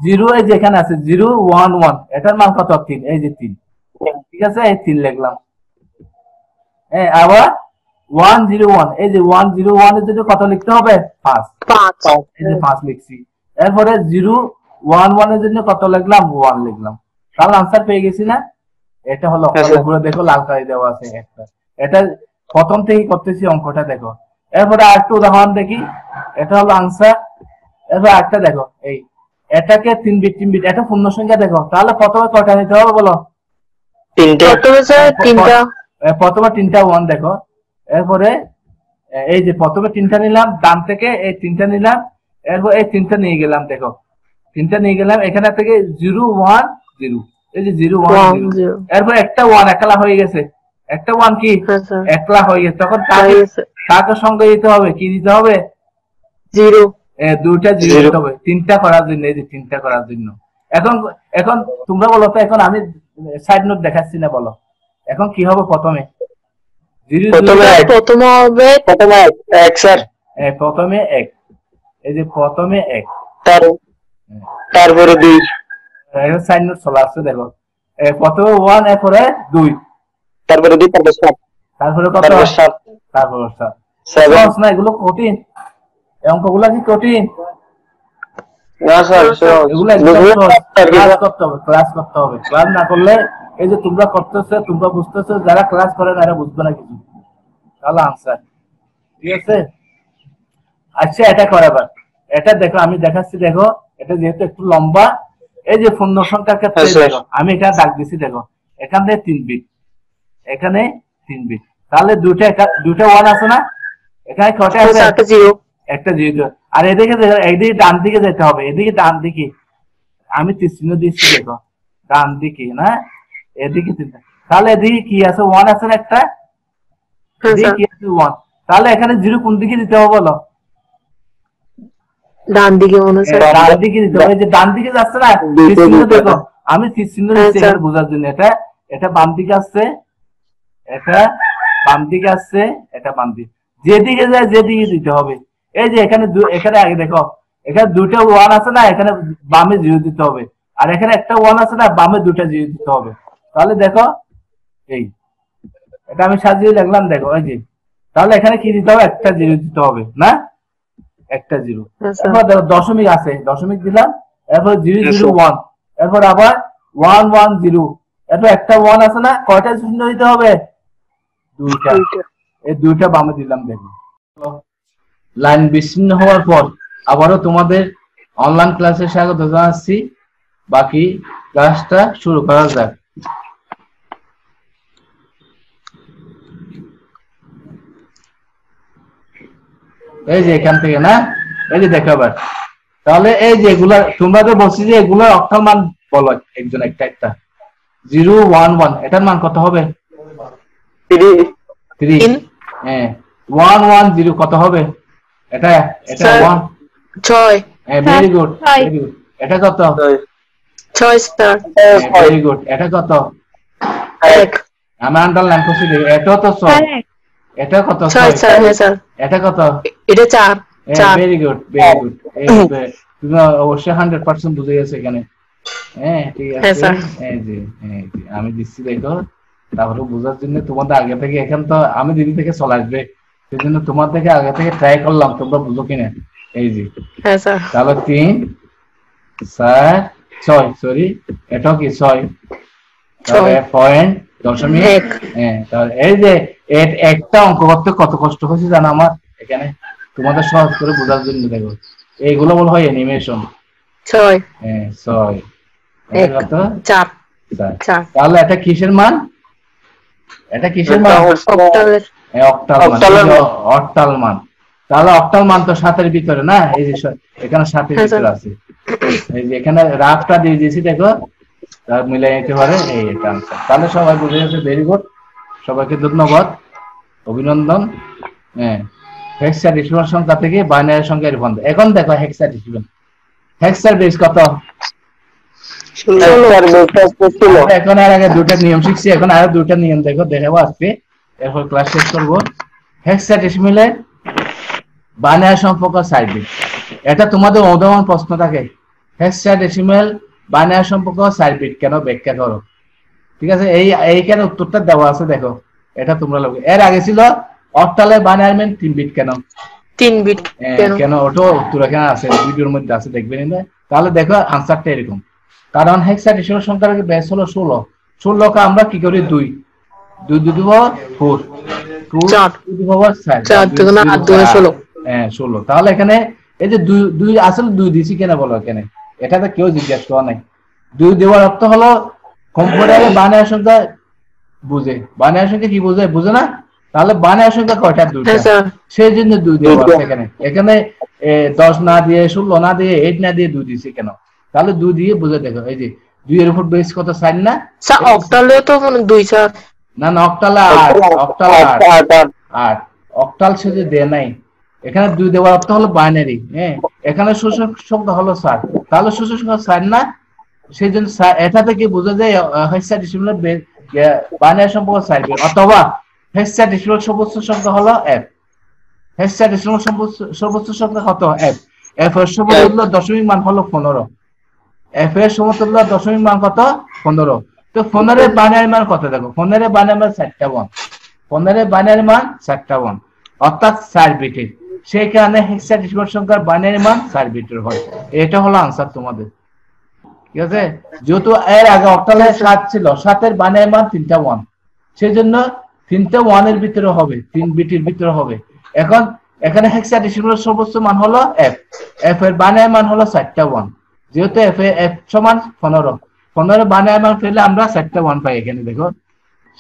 0, এই যে এখানে আছে 011, এটার মান কত? 3, এই যে 3। ঠিক আছে, এই 3 লিখলাম। হ্যাঁ, আবার 101, এই যে 101 এর জন্য কত লিখতে হবে? 5। 5 এই যে 5 লিখছি। এরপরে 011 এর জন্য কত লিখলাম? 1 লিখলাম। তাহলে আনসার পেয়ে গেছি না? এটা হলো পুরো। দেখো লাল কালি দেওয়া আছে একটা। এটা প্রথম থেকেই করতেছি অঙ্কটা। দেখো এরপরে আরেকটা উদাহরণ দেখি। এটা হলো আনসার। এরপর একটা দেখো, এই এটাকে 3 বিট এটা পূর্ণ সংখ্যা। দেখো তাহলে প্রথমে কয়টা নিতে হবে বলো? 3টে। প্রথমে স্যার 3টা। প্রথমে 3টা 1 দেখো। এরপরে এই যে প্রথমে 3টা নিলাম ডান থেকে, এই 3টা নিলাম। এরপর এই 3টা নিয়ে গেলাম। দেখো 3টা নিয়ে গেলাম এখানে থেকে 010, এই যে 010। এরপর একটা 1 একলা হয়ে গেছে। একটা 1 কি হ্যাঁ স্যার একলা হয়ে গেছে, তখন হয়ে গেছে। কাকে সঙ্গে দিতে হবে? কি দিতে হবে? 0 2টা 0 দিতে হবে 3টা করার জন্য। এই যে 3টা করার জন্য। এখন এখন তোমরা বলো তো, এখন আমি সাইড নোট দেখাচ্ছি না, বলো এখন কি হবে? প্রথমে প্রথমে হবে প্রথমে 1 স্যার, প্রথমে 1, এই যে প্রথমে 1, তারপরে 2, এখন সাইড নোট চলে আসছে। দেখো প্রথমে 1, এরপরে 2, তারপরে 2, তারপরে 7, তারপরে কত? তারপরে 7, তারপরে 7। 7 না, এগুলো কঠিন। অঙ্কগুলা কি কঠিন? না স্যার, এগুলো ক্লাস করতে হবে। ক্লাস না করলে, এই যে তোমরা করতেছো, তোমরা বুঝতেছো, যারা ক্লাস করে না এরা বুঝবে না কিছু। তাহলে আনসার ঠিক আছে। আচ্ছা এটা করাবার, এটা দেখো আমি দেখাচ্ছি, দেখো এটা যেহেতু একটু লম্বা, এই যে পূর্ণ সংখ্যার ক্ষেত্রে হ্যাঁ, স্যার। দেখো আমি এখানে দাগ দিছি, দেখো এখানে 3 বিট, এখানে 3 বিট, তাহলে দুটা ওয়ান আছে না, এখানে কয়টা হ্যাঁ আছে? স্যার, একটা জিরো। একটা জিরো। আর এদিকে দেখো, এদিকে ডান দিকে যেতে হবে, এদিকে ডান দিকে আমি তীর চিহ্ন দিচ্ছি, দেখো ডান দিকে না, এদিকে তাহলে এদিকে কি আছে? ওয়ান আছে না একটা, হ্যাঁ এদিকে স্যার, কি আছে? ওয়ান। তাহলে এখানে জিরো কোন দিকে দিতে হবে বলো? ডান দিকে মনে হয় স্যার। ডান দিকে দিতে হবে। এই যে ডান দিকে যাচ্ছে না তীর চিহ্ন, দেখো আমি তীর চিহ্ন হ্যাঁ, দিচ্ছি স্যার। এখানে বোঝার জন্য। এটা বাম দিকে আসছে, এটা বাম দিকে আসছে, এটা বাম দিকে, যেদিকে যায় যেদিকে দিতে হবে। এই যে এখানে এখানে আগে দেখো, এখানে দুটো ওয়ান আছে না, এখানে বামে জিরো দিতে হবে। আর এখানে একটা ওয়ান আছে না, বামে দুটা জিরো দিতে হবে। তাহলে দেখো এই, এটা আমি সাজিয়ে লিখলাম, দেখো এই যে, তাহলে এখানে কি দিতে হবে? একটা জিরো দিতে হবে না, একটা জিরো। হ্যাঁ স্যার। এরপর দেখো দশমিক আছে, দশমিক দিলাম, এরপর zero Yes, zero sir. One, এরপর আবার ওয়ান ওয়ান জিরো, এরপর একটা ওয়ান আছে না, কয়টা চিহ্ন দিতে হবে? দুইটা। দুইটা। এই দুইটা বামে দিলাম, দেখো লাইন বিচ্ছিন্ন হওয়ার পর আবারও তোমাদের অনলাইন ক্লাসে স্বাগত জানাচ্ছি। বাকি ক্লাসটা শুরু করা যাক। এই যে এখান থেকে না, এই যে দেখো আবার, তাহলে এই যে এগুলা তোমরা তো বলছি যে এগুলোর অক্টাল মান বলো একজন একটা একটা। 011 এটার মান কত হবে? 3। তিন। হ্যাঁ 110 কত হবে? এটা এটা স্যার, 1। 6। হ্যাঁ very good, Right. Very good. এটা কত? 6 স্যার। Very good. এটা কত? 1। আমি আন্ডারলাইন করছি, এটা তো 6। এটা কত? 6 স্যার। হ্যাঁ স্যার। এটা কত? এটা 4। 4। Very good, very good. তুমি অবশ্যই 100% বুঝে গেছো এখানে। হ্যাঁ ঠিক হ্যাঁ, আছে। স্যার। এই যে আমি দিচ্ছি, দেখো তাহলে বোঝার জন্য তোমাদের আগে থেকে, এখন তো আমি দিদি থেকে চলে আসবে, সেই জন্য তোমার থেকে আগে থেকে ট্রাই করলাম তোমরা বুঝো কিনা। এই যে হ্যাঁ স্যার। তাহলে 3 4 6, সরি এটাও কি 6, তাহলে 6। পয়েন্ট দশমিক 1। হ্যাঁ। তাহলে এই যে একটা অঙ্ক করতে কত কষ্ট হয়েছে জানো আমার এখানে, তোমাদের সহজ করে বোঝার জন্য। দেখো এইগুলো বলা হয় অ্যানিমেশন। 6। হ্যাঁ 6, এটা 1। কত? 4। 4। 4। তাহলে এটা কিসের মান? এটা কিসের মান? অক্টালের। অক্টাল মান। অক্টাল মান। তাহলে অক্টাল মান তো 7 এর ভিতরে না, এই যে এখানে 7 এর হ্যাঁ, ভিতরে স্যার। আছে। এই যে এখানে রাফটা দিয়ে দিয়েছি, দেখো তার মিলে নিতে পারে, এই এটা আনসার। তাহলে সবাই বুঝে গেছে, ভেরি গুড, সবাইকে ধন্যবাদ, অভিনন্দন। হ্যাঁ হেক্সাডেসিমাল সংখ্যা থেকে বাইনারি সংখ্যায় রূপান্তর। এখন দেখো হেক্সাডেসিমাল, হেক্সার বেস কত? আমরা এখন আর আগে দুটা নিয়ম শিখছি, এখন আরো দুটা নিয়ম দেখো দেখাবো আজকে, এরপর ক্লাস শেষ করবো। হেক্সাডেসিমালের বাইনারি সম্পর্ক 4 বিট। এটা তোমাদের উদাহরণ প্রশ্ন থাকে, হেক্সাডেসিমাল বাইনারি সম্পর্ক 4 বিট কেন, ব্যাখ্যা করো। ঠিক আছে, এইখানে উত্তরটা দেওয়া আছে, দেখো এটা তোমরা লোক। এর আগে ছিল অক্টালের বাইনারি মান 3 বিট কেন, 3 বিট কেন ওটা উত্তর এখানে আছে, ভিডিওর মধ্যে আছে, দেখবেন না। তাহলে দেখো আনসারটা এরকম, কারণ হেক্সাডেসিমাল সংখ্যার বেস হলো 16। 16 কে আমরা কি করি 2 2 2 দিব 4 4 2 দিব 4 4 থেকে না 8 2 16। হ্যাঁ 16। তাহলে এখানে এই যে 2 আসলে 2 দিছি কেন বলো, এখানে এটা তো কেউ জিজ্ঞাসা করা নাই। 2 দেওয়ার অর্থ হলো কম্পিউটারে বাইনারি সংখ্যা বুঝে, বাইনারি সংখ্যা কি বুঝে, বুঝে না? তাহলে বাইনারি সংখ্যা কয়টা? 2টা। হ্যাঁ স্যার। সেই জন্য 2 দেওয়া আছে এখানে। এখানে 10 না দিয়ে 16 না দিয়ে 8 না দিয়ে 2 দিছি কেন, তাহলে 2 দিয়ে বুঝে। দেখো এই যে 2 এর উপর বেস কত? 4 না? স্যার অক্টালে তো মানে 2 স্যার। না না, অক্টালে 8, অক্টাল 8। অক্টাল সেজে দেয় নাই, এখানে 2 দেওয়ার অর্থ হলো বাইনারি। হ্যাঁ এখানে সূচক সংখ্যা হলো 4, তাহলে সূচক সংখ্যা 4 না, সেই জন্য এটা থেকে বোঝা যায় হেক্সাডেসিমাল বাইনারি সম্পর্ক 4 বিট, অথবা হেক্সাডেসিমাল সর্বোচ্চ সংখ্যা হলো f। হেক্সাডেসিমাল সর্বোচ্চ সংখ্যা কত? f। f এর সমতুল্য দশমিক মান হলো 15। f এর সমতুল্য দশমিক মান কত? 15। তো 15 এর বাইনারি মান কত? দেখো 15 এর বাইনারি মান 4টা 1, 15 এর বাইনারি মান 4টা 1, অর্থাৎ 4 বিটের। সেই কারণে হেক্সাডেসিমাল সংখ্যার বাইনারি মান 4 বিটের হয়। এটা হলো আনসার তোমাদের। ঠিক আছে, যেহেতু এর আগে অক্টালে 7 ছিল, 7 এর বাইনারি মান 3টা 1, সেই জন্য 3টা 1 এর ভিতরে হবে, 3 বিটের ভিতরে হবে। এখন এখানে হেক্সাডেসিমালের সর্বোচ্চ মান হলো f, f এর বানায় মান হলো 4টা 1, যেহেতু f সমান 15, 15 বানায় মান পেলে আমরা 4টা 1 পাই এখানে দেখো,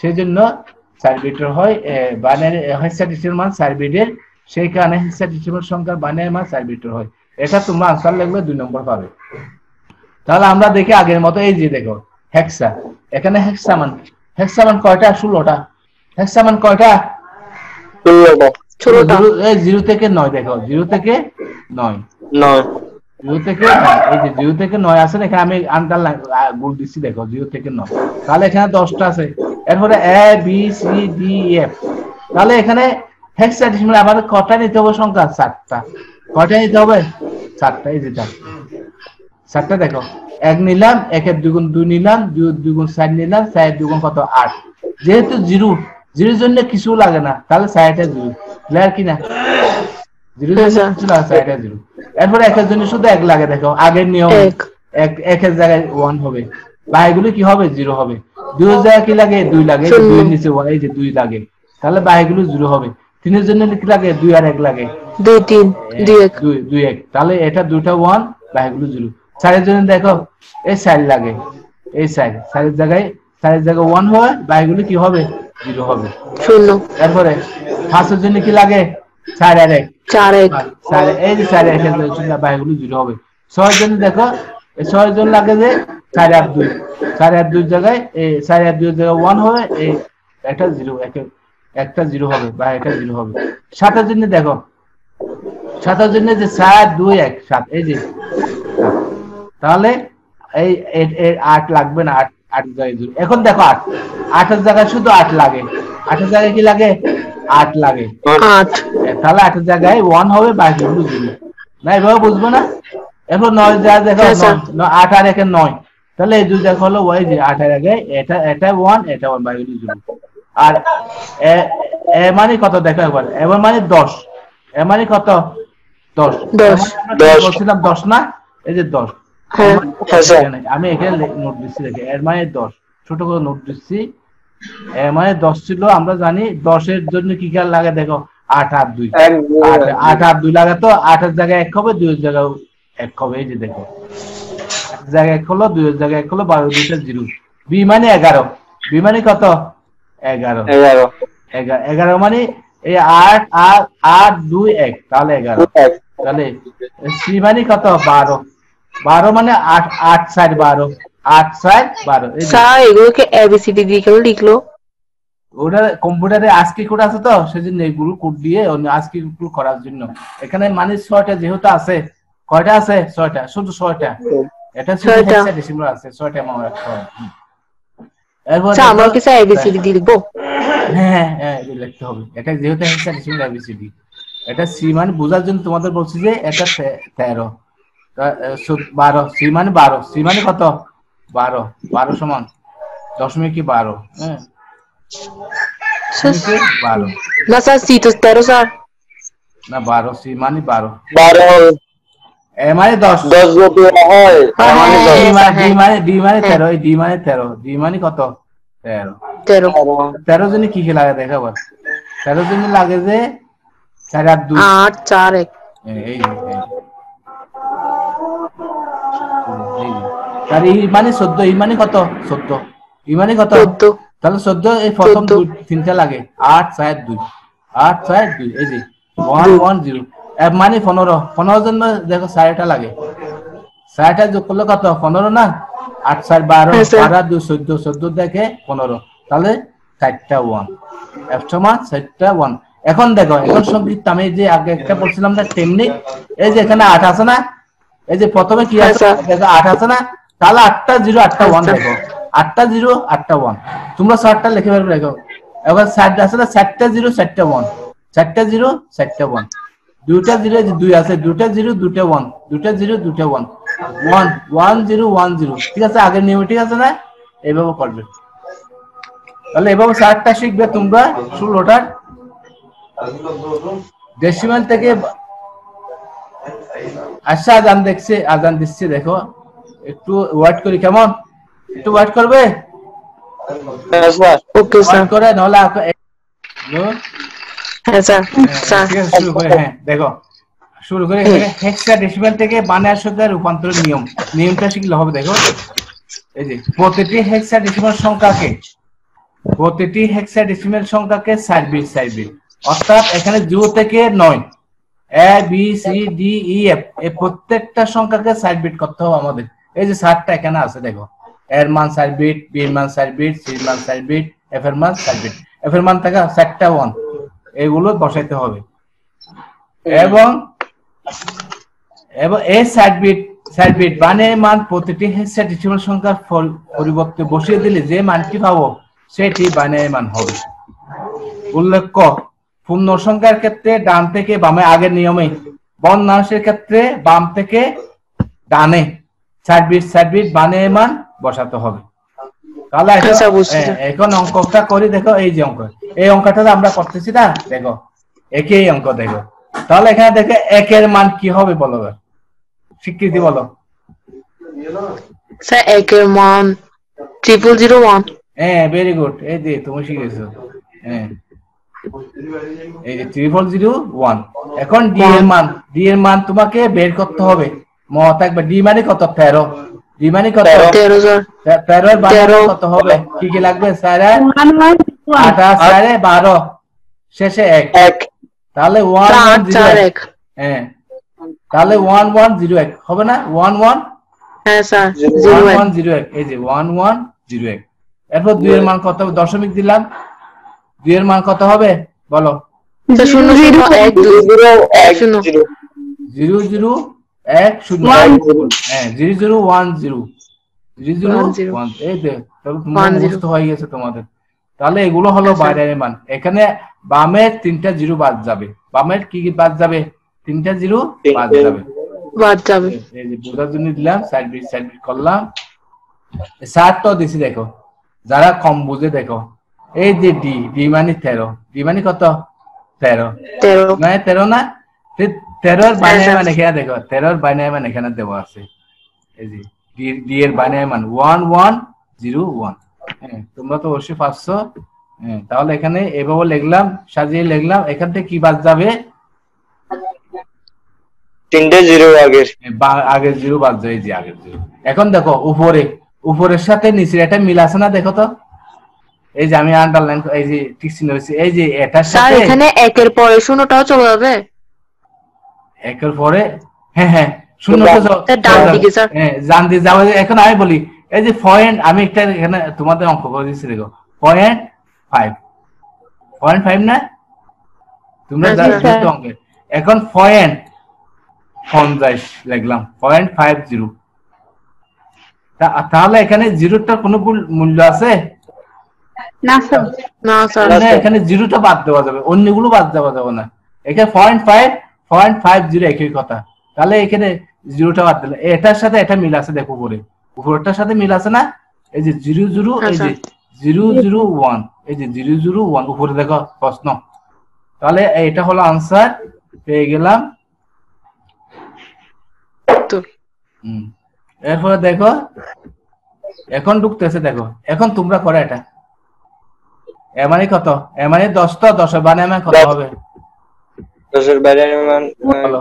সেজন্য 4 বিটের হয় বানায় হেক্সাডেসিমাল মান 4 বিটের, সেই কারণে হেক্সাডেসিমাল সংখ্যার বানায় মান 4 বিটের হয়। এটা তোমরা আনসার লিখলে 2 নম্বর পাবে। তাহলে আমরা দেখি আগের মতো, এই যে দেখো হেক্সা, এখানে হেক্সা মান কয়টা? 16টা। হেক্সা মান কয়টা? 16টা। 0 থেকে 9 দেখো, 0 থেকে 9, 9 0 থেকে এই যে 0 থেকে 9 আছে না, এখানে আমি আন্ডারলাইন গুণ দিচ্ছি দেখো 0 থেকে 9, তাহলে এখানে 10টা আছে। এরপরে এ বি সি ডি এফ, তাহলে এখানে হেক্সাডেসিমাল আমাদের কয়টা নিতে হবে? সংখ্যা 4টা। কয়টা নিতে হবে? 4টা। এই যেটা 4টা দেখো, 1 নিলাম, 1 এর দ্বিগুণ 2 নিলাম, 2 এর দ্বিগুণ 4 নিলাম, 4 এর দ্বিগুণ কত? 8। যেহেতু 0 এর জন্য কিছু লাগে না, তাহলে 4টা 0, ক্লিয়ার কিনা? 0 এর জন্য কিছু লাগে, 4টা 0। এরপরে 1 এর জন্য শুধু 1 লাগে দেখো, আগের নিয়ম 1 এর জায়গায় 1 হবে, বাকিগুলো কি হবে? 0 হবে। 2 এর জায়গায় কি লাগে? 2 লাগে, 2 এর নিচে এই যে 2 লাগে, তাহলে বাকিগুলো 0 হবে। 3 এর জন্য কি লাগে? 2 আর 1 লাগে, 2 3 2 1 2 1, তাহলে এটা দুটো 1, বাকিগুলো 0। 4 এর জন্য দেখো এই 4 লাগে, এই 4 এর জায়গায় 1 হয়, বাকিগুলো কি হবে? 0 হবে। 0 তারপরে 5 এর জন্য কি লাগে? 4 আর 1, 4 1 4 এই যে 4 1 এর জন্য বাকিগুলো 0 হবে। 6 এর জন্য দেখো, এই 6 এর জন্য লাগে যে 4 আর 2, 4 আর 2 জায়গায় এই 4 আর 2 এর জায়গায় 1 হবে, এই একটা 0, একটা 0 হবে, বা এটা 0 হবে। 7 এর জন্য দেখো, 7 এর জন্য যে 4 2 1 7, এই যে 7, তাহলে এই 8 লাগবে না, 8 জায়গায় 0। এখন দেখো 8 এর জায়গায় শুধু 8 লাগে, 8 এর জায়গায় কি লাগে? 8 লাগে, 8 তাহলে 8 এর জায়গায় 1 হবে, বাকিগুলো 0। না এভাবে বুঝবো না? এরপর 9 যা দেখো, 8 আর 1 এর 9, তাহলে এই দুই দেখো হলো ওই যে 8 এর আগে এটা 1 এটা 1, বাকিগুলো 0। আর এ মানে কত দেখো একবার, এবার মানে 10, এ মানে কত? 10, 10 বলছিলাম 10 না, এই যে 10। হ্যাঁ আমি এখানে নোট দিচ্ছি দেখে, এর মানে 10, ছোট করে নোট দিচ্ছি। এর মানে 10 ছিল, আমরা জানি 10 এর জন্য কি খেয়াল লাগে দেখো, 8 আর 2, 8 আর 2 লাগে, তো 8 এর জায়গায় 1 হবে, 2 এর জায়গায় 1 হবে, এই যে দেখো 8 এর জায়গায় 1 হলো, 2 এর জায়গায় 1 হলো, 12 দুইটা 0। বি মানে 11, বি মানে কত? 11, 11 মানে এই 8 আর 8 2 1, তাহলে 11। তাহলে সি মানে কত? 12, 12 মানে 8 8 4 12, 8 4 12। এই যে স্যার এগুলোকে এবিসিডি দিয়ে কেন লিখলো? ওটা কম্পিউটারে আজকে কোড আছে তো, সেজন্য এইগুলো কোড দিয়ে আজকে কোড করার জন্য। এখানে মানে 6টা যেহেতু আছে, কয়টা আছে? 6টা, শুধু 6টা। এটা শুধু 6টা। হেক্সাডেসিমাল আছে, 6টা মান রাখতে হবে। এরপর স্যার আমরা দেখো, কি স্যার এবিসিডি দিয়ে লিখবো? হ্যাঁ হ্যাঁ এটা লিখতে হবে, এটা যেহেতু হেক্সাডেসিমাল এবিসিডি। এটা সি মানে বোঝার জন্য তোমাদের বলছি যে এটা 13, 12, সি মানে 12, সি মানে কত? 12, 12 সমান দশমিক 12, হ্যাঁ 12, না স্যার সি তো 13 স্যার। না 12, সি মানে 12, 12 এ মানে 10, 10 যদি হয় তার মানে ডি মানে 13, এই ডি মানে 13, ডি মানে কত? 13। 13 13 জন্য কি কি লাগে দেখো আবার, 13 জন্য লাগে যে 4 আর 2, 8 4 1 এই তার ই মানে 14, ই মানে কত? 14, ই মানে কত? 14 তাহলে 14 এই প্রথম 3টা লাগে, 8 4 2, 8 4 2, এই যে 1 1 0। এর মানে 15, 15 জন্য দেখো 4টা লাগে, 4টা যোগ করলে কত? 15 না? 8 4 12, 12 2 14, 14 দেখে 15, তাহলে 4টা 1, এফ সমান 4টা 1। এখন দেখো, এখন সংক্ষিপ্ত আমি যে আগে একটা বলছিলাম না টেকনিক, এই যে এখানে 8 আছে না, এই যে প্রথমে কি আছে দেখো 8 আছে না, তাহলে 8টা 0 8টা 1 দেখো, 8টা 0 8টা 1, তোমরা 4টা লিখে পারবে দেখো। এবার 4 আছে না, 4টা 0 4টা 1, 4টা 0 4টা 1, দুইটা 0 যে 2 আছে, দুইটা 0 দুইটা 1, দুইটা 0 দুইটা 1, 1 1 0 1 0, ঠিক আছে? আগের নিয়ম ঠিক আছে না? এইভাবে করবে, তাহলে এভাবে 4টা শিখবে তোমরা 16টার ডেসিমাল থেকে। আচ্ছা আজান দেখছে, আজান দিচ্ছে দেখো, একটু ওয়েট করি, কেমন? একটু ওয়েট করবে? হ্যাঁ স্যার। Okay sir. ওয়েট করে নাহলে হ্যাঁ স্যার স্যার ঠিক আছে, শুরু করে। হ্যাঁ দেখো, শুরু করে হেক্সাডেসিমাল থেকে বানার সাথে রূপান্তরের নিয়মটা শিখলে হবে। দেখো এই যে প্রতিটি হেক্সাডেসিমাল সংখ্যাকে 4 বিট অর্থাৎ এখানে 0 থেকে 9 A B C D E F এই প্রত্যেকটা সংখ্যাকে 4 বিট করতে হবে আমাদের। এই যে 7টা এখানে আছে দেখো, এর মান 4 বিট, বি এর মান 4 বিট, সি এর মান 4 বিট, এফ এর মান 4 বিট। এফ এর মান থেকে 4টা 1 এগুলো বসাইতে হবে। এবং এই 4 বিট বানের মান প্রতিটি হেক্সাডেসিমাল সংখ্যার পরিবর্তে বসিয়ে দিলে যে মানটি পাবো সেটি বানের মান হবে। উল্লেখ্য, পূর্ণ সংখ্যার ক্ষেত্রে ডান থেকে বামে আগের নিয়মে, ভগ্নাংশের ক্ষেত্রে বাম থেকে ডানে 4 বিট বানের মান বসাতে হবে। তাহলে এখন অঙ্কটা করি। দেখো এই যে এই অঙ্কটা আমরা করতেছি না, দেখো একই অঙ্ক। দেখো তাহলে এখানে দেখে একের মান কি হবে বলো, স্বীকৃতি বলো। স্যার একের মান 0001। হ্যাঁ ভেরি গুড, এই যে তুমি শিখেছো। হ্যাঁ এই যে 0001। এখন ডি এর মান তোমাকে বের করতে হবে। মনে থাকবে ডি মানে কত? 13। ডি মানে কত? 13 এর বানান কত হবে? কি কি লাগবে? 4 8 4 12 শেষে 1। তাহলে 1101। হ্যাঁ তাহলে 1101 হবে না? 11। হ্যাঁ স্যার 1101। এই যে 1101। এরপর 2 এর মান কত হবে? দশমিক দিলাম। 2 এর মান কত হবে বলো? 0010। 0010। হ্যাঁ 0010। 0010। এই যে তোমার মুখস্থ হয়ে গেছে তোমাদের। তাহলে এগুলো হলো বাইনারি মান। এখানে বামের 3টা 0 বাদ যাবে। বামের কি কি বাদ যাবে? 3টা 0 বাদ যাবে। এই যে বোঝার জন্য দিলাম, সাইড বিট করলাম। 7 তো দিছি। দেখো যারা কম বুঝে দেখো, এই যে ডি মানে 13। ডি মানে কত? 13 মানে 13 না? 13 এর বাইনারি মান এখানে দেখো, 13 এর বাইনারি মান এখানে দেওয়া আছে। এই যে ডি এর বাইনারি মান 1101। হ্যাঁ তোমরা তো অবশ্যই পাচ্ছো। হ্যাঁ তাহলে এখানে এভাবে লিখলাম, সাজিয়ে লিখলাম। এখান থেকে কি বাদ যাবে? 3টে 0 আগের 0 বাদ যায়। এই যে আগের 0। এখন দেখো উপরের সাথে নিচের একটা মিল আছে না? দেখো তো, এই যে আমি আন্ডারলাইন, এই যে টিক চিহ্ন হয়েছে, এই যে এটার সাথে। স্যার এখানে একের পরে শূন্যটাও চলে যাবে। একের পরে হ্যাঁ শূন্যটা ডান দিকে স্যার। হ্যাঁ জান দিয়ে যাবে। এখন আমি বলি, এই যে পয়েন্ট, আমি একটা এখানে তোমাদের অঙ্ক করে দিচ্ছি। দেখো 0.5 না? তোমরা জানো অঙ্কে। এখন 0.50 লিখলাম, 0.50। তাহলে এখানে 0টার কোনো মূল্য আছে না স্যার। না স্যার, এখানে 0টা বাদ দেওয়া যাবে, অন্যগুলো বাদ দেওয়া যাবে না। এখানে 0.50 একই কথা। তাহলে এখানে 0টা বাদ দিলে এটার সাথে এটা মিল আছে। দেখো উপরেরটার সাথে মিল আছে না? এই যে 00, এই যে 001, এই যে 001 উপরে দেখো প্রশ্ন। তাহলে এটা হলো আনসার, পেয়ে গেলাম। এরপরে দেখো এখন ঢুকতেছে। দেখো এখন তোমরা করো এটা। মানে কত? মানে 10 তো 10 এর বানায় কত হবে? 10 এর বাইনারি মান বলো।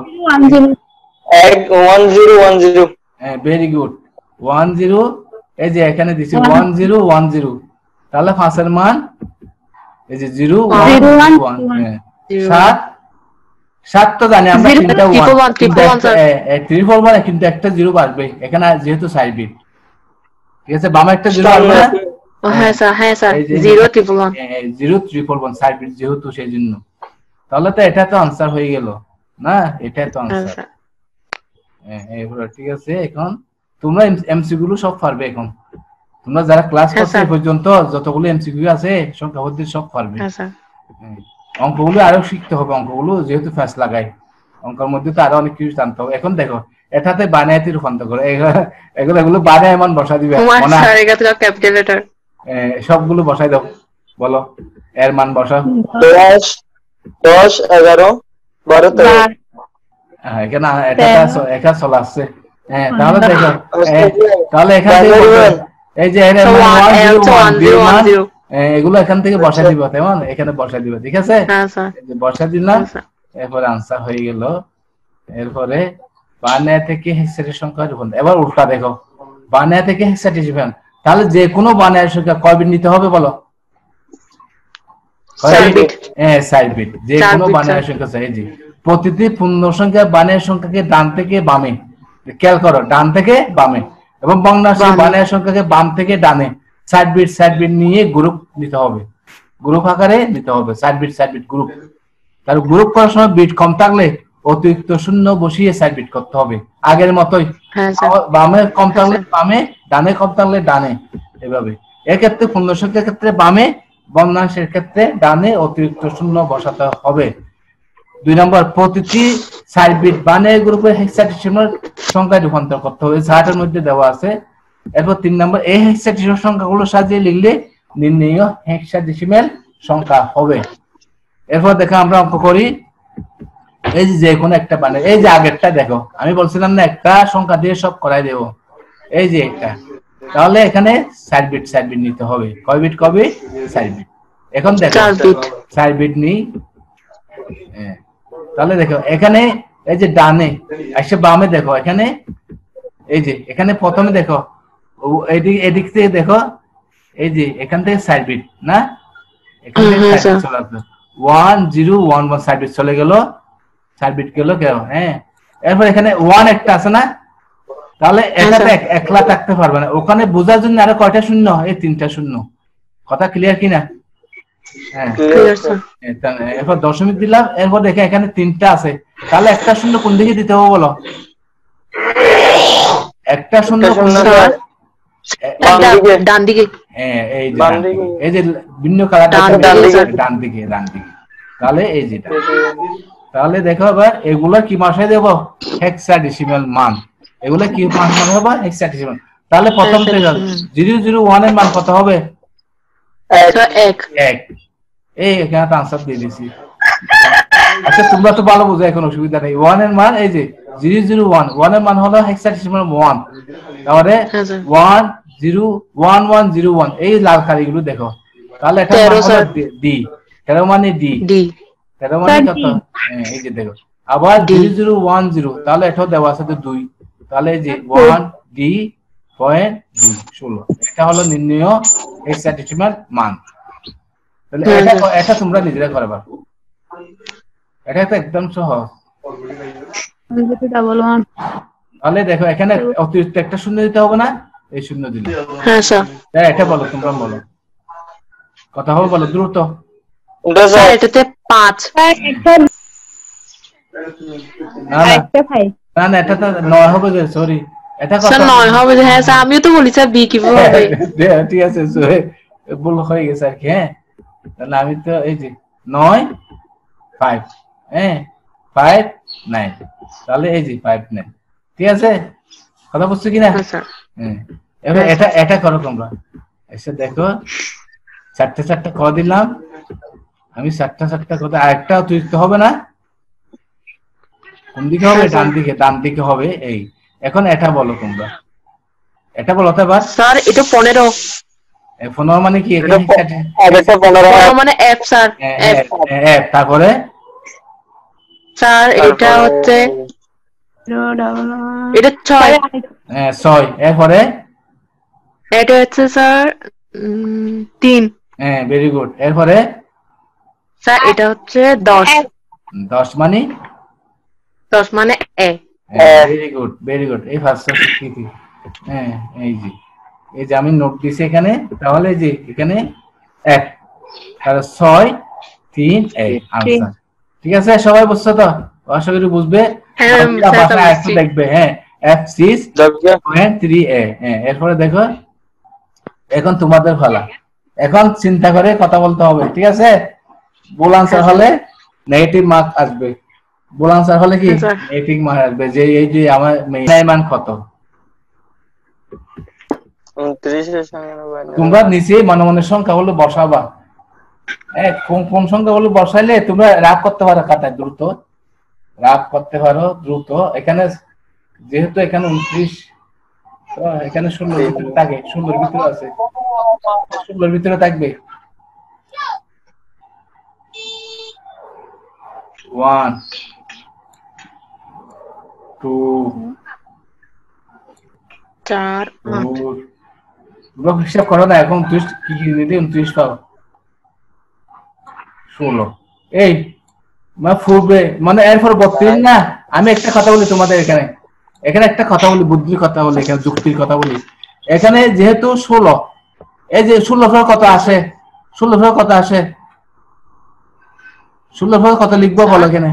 1010। হ্যাঁ ভেরি গুড, 10। এই যে এখানে দিছি 1010। তাহলে 5 এর মান এই যে 011। হ্যাঁ 7 তো জানি আমরা, 3টা 1 ট্রিপল 1, কিন্তু একটা 0 বাড়বে এখানে যেহেতু 4 বিট। ঠিক আছে, বামে একটা 0 আসবে না? হ্যাঁ স্যার 011। 011 4 বিট যেহেতু, সেই জন্য। তাহলে তো এটা তো আনসার হয়ে গেল না? এটা তো আনসার। ঠিক আছে, এখন তোমরা এমসিকিউ গুলো সব পারবে। এখন তোমরা যারা ক্লাস করছো এই পর্যন্ত যতগুলো এমসিকিউ আছে সংখ্যা পদ্ধতি সব পারবে। অঙ্কগুলো আরো শিখতে হবে। অঙ্কগুলো যেহেতু ফ্যাস লাগাই, অঙ্কের মধ্যে তো আরো অনেক কিছু জানতে হবে। এখন দেখো এটাতে বানাইতে রূপান্তর করে, এগুলো বানায় এমন বসা দিবে, সবগুলো বসাই দাও। বলো এর মান বসাও। 10 11 12 13। হ্যাঁ এখানে একা চলে আসছে। হ্যাঁ তাহলে দেখো, তাহলে এখানে এই যে 101 এগুলো এখান থেকে বসা দিব, তেমন এখানে বসা দিব, ঠিক আছে? হ্যাঁ স্যার। এই যে বসা দিলাম, হ্যাঁ স্যার। এরপরে আনসার হয়ে গেল। এরপরে বানায় থেকে হেক্সাডেসিমাল সংখ্যা রূপন। এবার উল্টা দেখো, বানায় থেকে হেক্সাডেসিমাল, তাহলে যে কোনো বানায় সংখ্যা কয় বিট নিতে হবে বলো? কয় 4 বিট? বিট। হ্যাঁ 4 বিট। যে 4 কোনো বিট বানায় স্যার। সংখ্যা চাই। জি, প্রতিটি পূর্ণ সংখ্যা বানায় সংখ্যাকে ডান থেকে বামে, খেয়াল করো, ডান থেকে বামে, এবং ভগ্নাংশের বামে। বানায় সংখ্যাকে বাম থেকে ডানে 4 বিট 4 বিট নিয়ে গ্রুপ নিতে হবে, গ্রুপ আকারে নিতে হবে, 4 বিট 4 বিট গ্রুপ। তার গ্রুপ করার সময় বিট কম থাকলে অতিরিক্ত শূন্য বসিয়ে 4 বিট করতে হবে, আগের মতোই। হ্যাঁ স্যার। বামে কম হ্যাঁ থাকলে স্যার। বামে, ডানে কম থাকলে ডানে, এভাবে। এক্ষেত্রে পূর্ণ সংখ্যার ক্ষেত্রে বামে, ভগ্নাংশের ক্ষেত্রে ডানে অতিরিক্ত শূন্য বসাতে হবে। 2 নম্বর, প্রতিটি 4 বিট বানায় গ্রুপে হেক্সাডেসিমাল সংখ্যায় রূপান্তর করতে হবে, চার্টের মধ্যে দেওয়া আছে। এরপর 3 নম্বর, এই হেক্সাডেসিমাল সংখ্যাগুলো সাজিয়ে লিখলে নির্ণেয় হেক্সাডেসিমাল সংখ্যা হবে। এরপর দেখো আমরা অঙ্ক করি। এই যে কোনো একটা বানায়, এই যে আগেরটা দেখো, আমি বলছিলাম না একটা সংখ্যা দিয়ে সব করাই দেব, এই যে এটা। তাহলে এখানে 4 বিট 4 বিট নিতে হবে, কয় বিট কবে? 4 বিট। এখন দেখো 4 বিট। 4 বিট নিই। তাহলে দেখো এখানে এই যে ডানে এসে বামে দেখো, এখানে এই যে এখানে প্রথমে দেখো, এদিক থেকে দেখো, এই যে এখান থেকে 4 বিট না, এখান থেকে 4 বিট চলে আসবে, 1 0 1 1 4 বিট চলে গেল, 4 বিট গেল কেন? হ্যাঁ, এরপর এখানে 1 একটা আছে না, তাহলে এটাতে একলা থাকতে পারবে না, ওখানে বোঝার জন্য আরো কয়টা শূন্য? এই 3টা শূন্য। কথা ক্লিয়ার কিনা? হ্যাঁ, ক্লিয়ার স্যার। এরপর দশমিক দিলাম, এরপর দেখে এখানে 3টা আছে, তাহলে একটা শূন্য কোন দিকে দিতে হবে বলো? একটা শূন্য কোন দিকে? ডান দিকে। হ্যাঁ, এই যে ভিন্ন কালার ডান দিকে, ডান দিকে। তাহলে এই যেটা, তাহলে দেখো এবার এগুলা কি মাসায় দেব? হেক্সাডেসিমাল মান। এগুলা কি মান হবে? হেক্সাডেসিমাল। তাহলে প্রথম থেকে 001 এর মান কত হবে? 1। এই এখানে আনসার দিয়ে দিছি। আচ্ছা তোমরা তো ভালো বুঝো, এখন অসুবিধা নেই। 1 এর মান এই যে 001, 1 এর মান হলো হেক্সাডেসিমাল 1। তাহলে 1 0 1 1 0 1, এই লাল কালিগুলো দেখো, তাহলে এটা মান হলো ডি, 13 মানে ডি, 13 মানে কত? এই যে দেখো, আবার 0010, তাহলে এটাও দেওয়া আছে 2, তাহলে এই যে 1 ডি পয়েন্ট 2 16, এটা হলো নির্ণেয় হেক্সাডেসিমাল মান। তাহলে এটা তোমরা নিজেরা করবা, এটা তো একদম সহজ। তাহলে দেখো এখানে অতিরিক্ত একটা শূন্য দিতে হবে না, এই শূন্য দিলে। হ্যাঁ স্যার। এটা বলো, তোমরা বলো, কথা হবে বলো দ্রুত। স্যার এটাতে 5। না না, এটা তো 9 হবে, সরি, এটা কত? স্যার 9 হবে। হ্যাঁ স্যার, আমিও তো বলি স্যার বি কিভাবে হবে। ঠিক আছে, ভুল হয়ে গেছে আর কি। হ্যাঁ, তাহলে আমি তো এই যে 9 5, হ্যাঁ 5 9, তাহলে এই যে 5 9, ঠিক আছে, কথা বুঝছো কিনা? হ্যাঁ, এবার এটা করো তোমরা, এসে দেখো 4টে 4টে করে দিলাম আমি, 4টা 4টা করে, আরেকটা অতিরিক্ত হবে না? কোন দিকে হবে? ডান দিকে, ডান দিকে হবে। এই এখন এটা বলো তোমরা, এটা বলো তো এবার। স্যার এটা 15। 15 মানে কি? এটা 15 মানে এফ স্যার, এফ। তারপরে স্যার এটা হচ্ছে এটা 6। হ্যাঁ 6, এরপরে এটা হচ্ছে স্যার 3। হ্যাঁ ভেরি গুড, এরপরে স্যার এটা হচ্ছে 10। 10 মানে 10 মানে এ। ভেরি গুড, ভেরি গুড, এই ফার্স্ট স্বীকৃতি। হ্যাঁ, এই যে আমি নোট দিছি এখানে, তাহলে এই যে এখানে 1, তাহলে 6 3 1 আনসার। ঠিক আছে, সবাই বুঝছো তো? আশা করি বুঝবে। একটু দেখবে, হ্যাঁ F6.3a। হ্যাঁ, এরপরে দেখো, এখন তোমাদের পালা, এখন চিন্তা করে কথা বলতে হবে, ঠিক আছে? ভুল আনসার হলে নেগেটিভ মার্ক আসবে, ভুল আনসার হলে কি নেগেটিভ মার্ক আসবে। যে এই যে আমার মান কত, তোমরা নিচে মনে মনে সংখ্যাগুলো বসাবা। কোন সংখ্যাগুলো বসাইলে তোমরা রাগ করতে পারো, খাতায় দ্রুত রাগ করতে পারো দ্রুত। এখানে যেহেতু এখানে 29, এখানে 16 ভিতরে থাকে, 16 ভিতরে আছে, 16 ভিতরে থাকবে। 1 2 4 8 4 তোমরা হিসাব করো না এখন 29 কি কি দিতে 29 পাও 16 এই ফুরবে মানে এরপর 32 না আমি একটা কথা বলি তোমাদের এখানে এখানে একটা কথা বলি বুদ্ধির কথা বলি এখানে যুক্তির কথা বলি এখানে যেহেতু 16 এই যে 16 ফের কত আসে 16 ফের কত আসে 16 ফের কত লিখবো বলো এখানে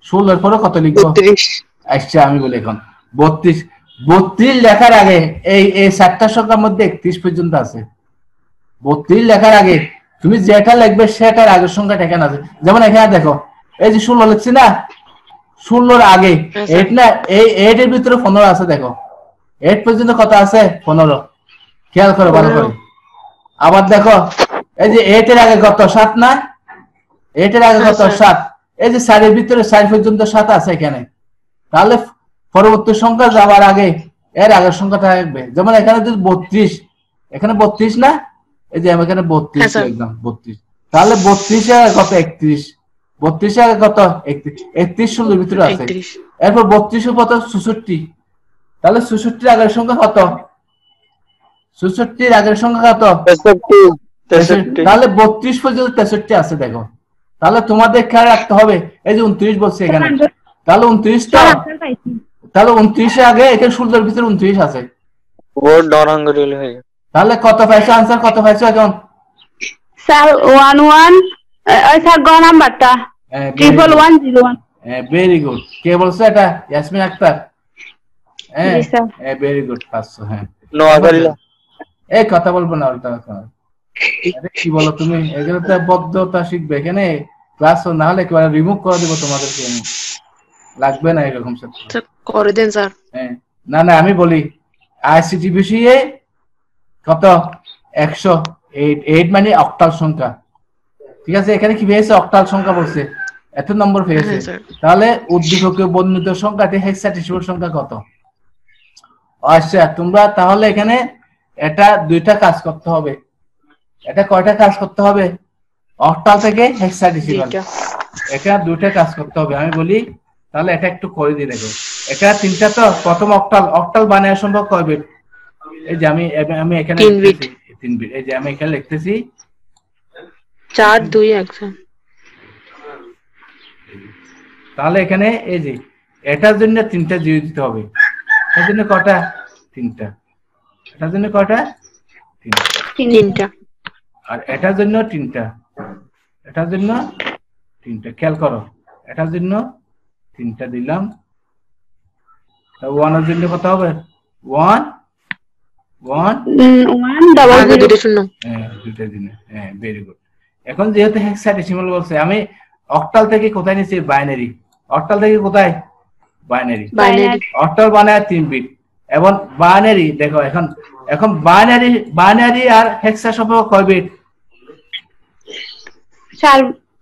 16 এর পরে কত লিখবো 32 আচ্ছা আমি বলি এখন 32 32 লেখার আগে এই চারটা সংখ্যার মধ্যে 31 পর্যন্ত আছে 32 লেখার আগে তুমি যেটা লিখবে সেটার আগের সংখ্যাটা এখানে আছে যেমন এখানে দেখো এই যে 16 লিখছি না 16 এর আগে 8 না এই 8 এর ভিতরে 15 আছে দেখো 8 পর্যন্ত কত আছে 15 খেয়াল করো ভালো করে আবার দেখো এই যে 8 এর আগে কত 7 না 8 এর আগে কত 7 এই যে 4 এর ভিতরে 4 পর্যন্ত 7 আছে এখানে তাহলে পরবর্তী সংখ্যা যাওয়ার আগে এর আগের সংখ্যাটা থাকবে যেমন এখানে যদি 32 এখানে 32 না এই যে আমি এখানে 32 একদম 32 তাহলে 32 এর কত 31 32 এর কত 31 ষোলোর ভিতরে আছে এরপর 32 এর কত 66 তাহলে 66 এর আগের সংখ্যা কত 66 এর আগের সংখ্যা কত 63 তাহলে 32 পর্যন্ত 63 আছে দেখো তাহলে তোমাদের খেয়াল রাখতে হবে এই যে 29 বলছে এখানে তাহলে 29 টা তাহলে 29 এর আগে এখানে 16 এর ভিতরে 29 আছে বোর্ড ডরাঙ্গরিল হয়ে তাহলে কত পাইছো আনসার কত পাইছো এখন স্যার 11 ওই স্যার গ নাম্বারটা 1101 ভেরি গুড কে বলছে এটা ইয়াসমিন আক্তার হ্যাঁ জি স্যার ভেরি গুড 500 হ্যাঁ নোয়াখালী এই কথা বলবো না ওটা আরে কি বলো তুমি এখানে তো বদ্ধতা শিখবে এখানে ক্লাস না হলে একবার রিমুভ করে দেব তোমাদেরকে আমি লাগবে না এরকম সব করে দেন স্যার হ্যাঁ না না আমি বলি আইসিটি বিষয়ে কত 108 মানে অক্টাল সংখ্যা ঠিক আছে এখানে কি পেয়েছে অক্টাল সংখ্যা বলছে এত নম্বর পেয়েছে তাহলে উদ্দীপকে বর্ণিত সংখ্যাটি হেক্সাডেসিমাল সংখ্যা কত আচ্ছা তোমরা তাহলে এখানে এটা দুইটা কাজ করতে হবে এটা কয়টা কাজ করতে হবে অক্টাল থেকে হেক্সাডেসিমাল এটা দুইটা কাজ করতে হবে আমি বলি তাহলে এটা একটু করে দিয়ে দেখো এটা তিনটা তো প্রথম অক্টাল অক্টাল বানানো সম্ভব কয় বিট এই যে আমি এখানে 3 বিট 3 বিট এই যে আমি এখানে লিখতেছি 4 2 1 তাহলে এখানে এই যে এটার জন্য তিনটা জিরো দিতে হবে এটার জন্য কয়টা তিনটা এটার জন্য কয়টা তিনটা আর এটার জন্য তিনটা এটার জন্য তিনটা খেয়াল করো এটার জন্য তিনটা দিলাম তা 1 এর জন্য কত হবে 1 আগে দুটো শূন্য হ্যাঁ দুটো দিন হ্যাঁ ভেরি গুড এখন যেহেতু হেক্সাডেসিমাল বলছে আমি অক্টাল থেকে কোথায় নিয়েছি বাইনারি অক্টাল থেকে কোথায় বাইনারি অক্টাল বানায় 3 বিট এবং বাইনারি দেখো এখন বাইনারি আর হেক্সা সম্পর্ক কয় বিট 4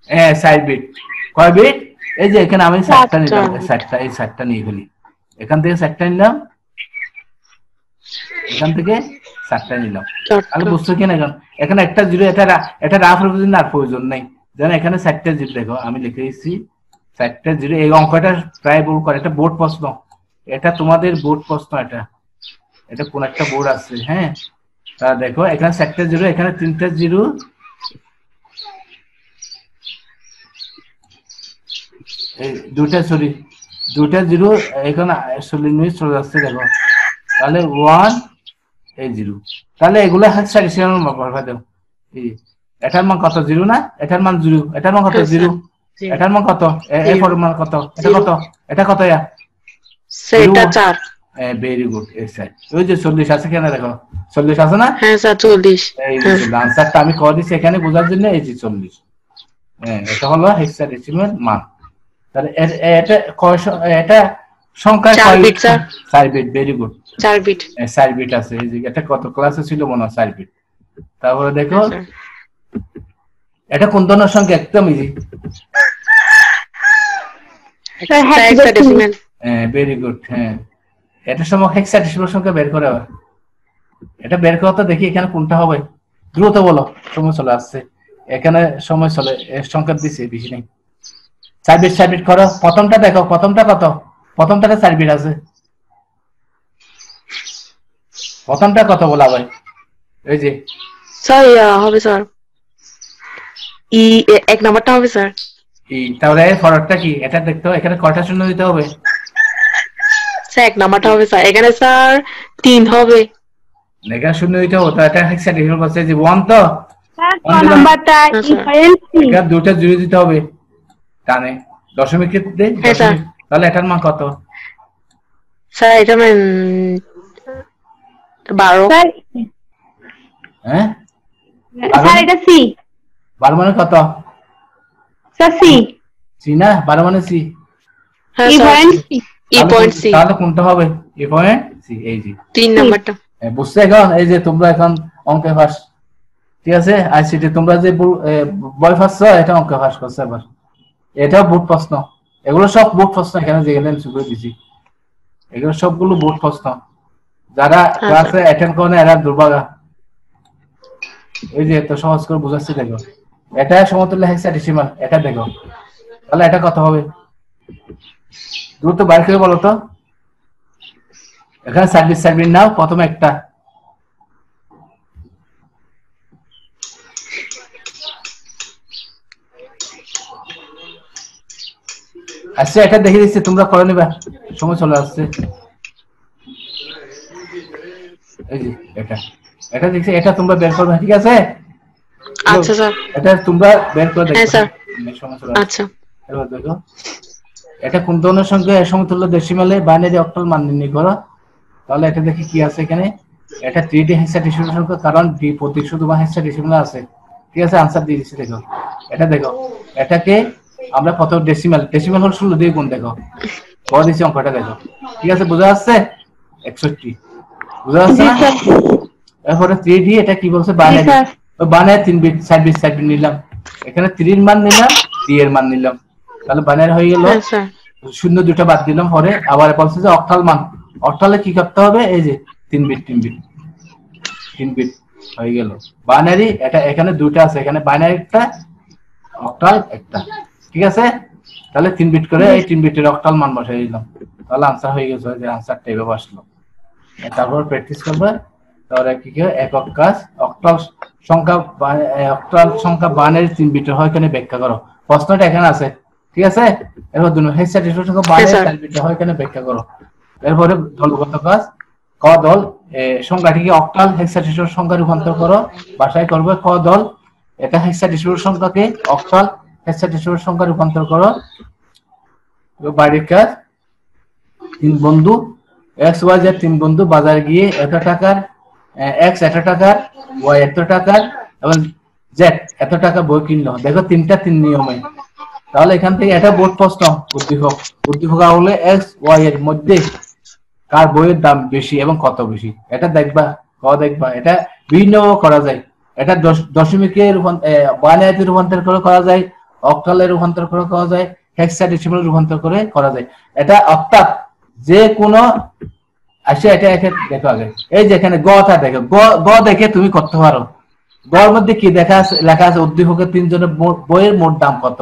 হ্যাঁ 4 বিট কয় বিট এই যে এখানে আমি 7টা নিলাম 7টা এই 7টা নিয়ে ফেলি এখান থেকে 7টা নিলাম এখান থেকে 7টা নিলাম তাহলে বুঝছো কি না এখন একটা জিরো এটা রাফ রিপ্রেজেন্ট আর প্রয়োজন নাই যেন এখানে 7টা জিরো দেখো আমি লিখে দিচ্ছি 7টা জিরো এই অঙ্কটা প্রায় ভুল করে এটা বোর্ড প্রশ্ন এটা তোমাদের বোর্ড প্রশ্ন এটা কোন একটা বোর্ড আছে হ্যাঁ তা দেখো এখানে 7টা জিরো এখানে 3টা জিরো এই দুটা জিরো এখানে মিনিট চলে যাচ্ছে দেখো তাহলে 1 এই জিরো তাহলে এগুলো হেক্সাডেসিমাল নম্বর দাও এই এটার মান কত জিরো না এটার মান জিরো এটার মান কত জিরো এটার মান কত এই মান কত এটা কত সেটা 4 ভেরি গুড এই সাইড ওই যে 40 আছে কেন দেখো 40 আছে না হ্যাঁ স্যার 40 এই যে আনসারটা আমি করে দিছি এখানে বোঝার জন্য এই যে 40 হ্যাঁ এটা হলো হেক্সাডেসিমাল মান তাহলে এটা সংখ্যা 4 bit sir 4 bit very good 4 bit 4 bit আছে এই যে এটা কত ক্লাসে ছিল মনে হয় 4 বিট তারপরে দেখো এটা কোন ধরনের সংখ্যা একদম ইজি হেক্সাডেসিমাল হ্যাঁ ভেরি গুড হ্যাঁ এটা সময় হেক্সাডেসিমাল সংখ্যা বের করে আবার এটা বের করতে দেখি এখানে কোনটা হবে দ্রুত বলো সময় চলে আসছে এখানে সময় চলে সংখ্যা দিছে বেশি নেই সাবমিট করো। প্রথমটা দেখো, প্রথমটা কত? প্রথমটাতে 4 বিট আছে। প্রথমটা কত বলা ভাই? এই যে স্যার হবে স্যার এক নাম্বারটা হবে স্যার। তাহলে ফরওয়ার্ডটা কি? এটা দেখতে হবে, এখানে কয়টা শূন্য দিতে হবে? স্যার এক নাম্বারটা হবে স্যার, এখানে স্যার 3 হবে। এখানে শূন্য দিতে হবে, তো এটা হেক্সাডেসিমাল করছে যে 1 তো স্যার ক 1 দিলাম। নাম্বারটা ইফারেন্সি এখানে দুটো 0 দিতে হবে টানে, দশমিক ক্ষেত্রে হ্যাঁ, স্যার। দশমিক। তাহলে এটার মান কত? স্যার এটা 12। স্যার হ্যাঁ স্যার এটা সি 12 মানে কত? স্যার সি সি না, 12 মানে সি। হ্যাঁ স্যার ইফারেন্সি E.C তাহলে কোনটা হবে? এ পয়েন্ট সি, এই যে 3 নাম্বারটা। বুঝছো এখন? এই যে তোমরা এখন অঙ্কে ফাঁস, ঠিক আছে? আইসিটি তোমরা যে বই ফাঁসছো, এটা অঙ্কে ফাঁস করছে এবার। এটাও বোর্ড প্রশ্ন, এগুলো সব বোর্ড প্রশ্ন এখানে যেখানে শুরু দিছি, এগুলো সবগুলো বোর্ড প্রশ্ন। যারা ক্লাসে অ্যাটেন্ড করে না এরা দুর্ভাগা। এই যে এত সহজ করে বুঝাচ্ছি দেখো, এটা সমতুল্য হেক্সাডেসিমাল, এটা দেখো। তাহলে এটা কত হবে? দ্রুত বাইর করে বলো তো। এখানে সার্ভিস নাও, প্রথমে একটা। আচ্ছা এটা দেখে দিচ্ছি, তোমরা করে নিবা, সময় চলে আসছে। এই যে এটা, এটা দেখছি, এটা তোমরা বের করবে, ঠিক আছে? আচ্ছা স্যার। এটা তোমরা বের করে হ্যাঁ দেখো, স্যার। সময় চলে আসছে। আচ্ছা এবার দেখো, এটা কোন ধরনের সঙ্গে সমতুল্য ডেসিমালে বাইনারি অক্টাল মান নির্ণয় করো। তাহলে এটা দেখি কি আছে এখানে। এটা 3D হেক্সাডেসিমাল সংখ্যা, কারণ ডি প্রতীক শুধু হেক্সাডেসিমাল আছে, ঠিক আছে? আনসার দিয়ে দিচ্ছি দেখো। এটা দেখো, এটাকে আমরা কত ডেসিমাল, ডেসিমাল হল 16 দিয়ে গুণ, দেখো বড় দিচ্ছি অঙ্কটা দেখো, ঠিক আছে? বোঝা যাচ্ছে? 61 বোঝা যাচ্ছে জি না? স্যার এরপরে 3D এটা কি বলছে? জি বাইনারি। স্যার ওই বাইনারি 3 বিট 4 বিট 4 বিট নিলাম, এখানে 3 এর মান নিলাম, d এর মান নিলাম, তাহলে বাইনারি হয়ে গেল। হ্যাঁ স্যার। শূন্য দুটো বাদ দিলাম, পরে আবার বলছে যে অক্টাল মান। অক্টালে কি করতে হবে? এই যে 3 বিট 3 বিট 3 বিট হয়ে গেল বাইনারি। এটা এখানে দুটো আছে, এখানে বাইনারি একটা, অক্টাল একটা, ঠিক আছে? তাহলে 3 বিট করে এই 3 বিটের অক্টাল মান বসাই দিলাম, তাহলে আনসার হয়ে গেছে। যে আনসারটা এভাবে আসলো। তারপর প্র্যাকটিস করবে, তাহলে কি কি একক কাজ, অক্টাল সংখ্যা অক্টাল সংখ্যা বাইনারি 3 বিটের হয়, এখানে ব্যাখ্যা করো। প্রশ্নটা এখানে আছে, ঠিক আছে? এরপর দুটো হেক্সাডেসিমাল সংখ্যা বাইনারি 4 বিটের হয়, এখানে ব্যাখ্যা করো। এরপরে দলগত কাজ, ক দল সংখ্যাটিকে অক্টাল হেক্সাডেসিমাল সংখ্যা রূপান্তর করো, বাসায় করবে। ক দল এটা হেক্সাডেসিমাল সংখ্যাকে অক্টাল হেক্সাডেসিমাল সংখ্যা রূপান্তর করো। বাড়ির কাজ, 3 বন্ধু XYZ 3 বন্ধু বাজারে গিয়ে এত টাকার X এত টাকার, Y এত টাকার এবং Z এত টাকা বই কিনলো। দেখো 3 নিয়মে। তাহলে এখান থেকে এটা বোর্ড প্রশ্ন, উদ্দীপক। উদ্দীপক হলে XY এর মধ্যে কার বইয়ের দাম বেশি এবং কত বেশি, এটা দেখবা। দেখবা এটা বিভিন্ন করা যায়। এটা দশমিকে বাইনারিতে রূপান্তর করে করা যায়, অক্টালে রূপান্তর করে করা যায়, হেক্সাডেসিমাল রূপান্তর করে করা যায়। এটা অর্থাৎ যে কোনো আসে, এটা দেখো আগে। এই যে এখানে গটা দেখো, গ দেখে তুমি করতে পারো। গর মধ্যে কি লেখা আছে? উদ্দীপকের 3 জনের বইয়ের মোট দাম কত,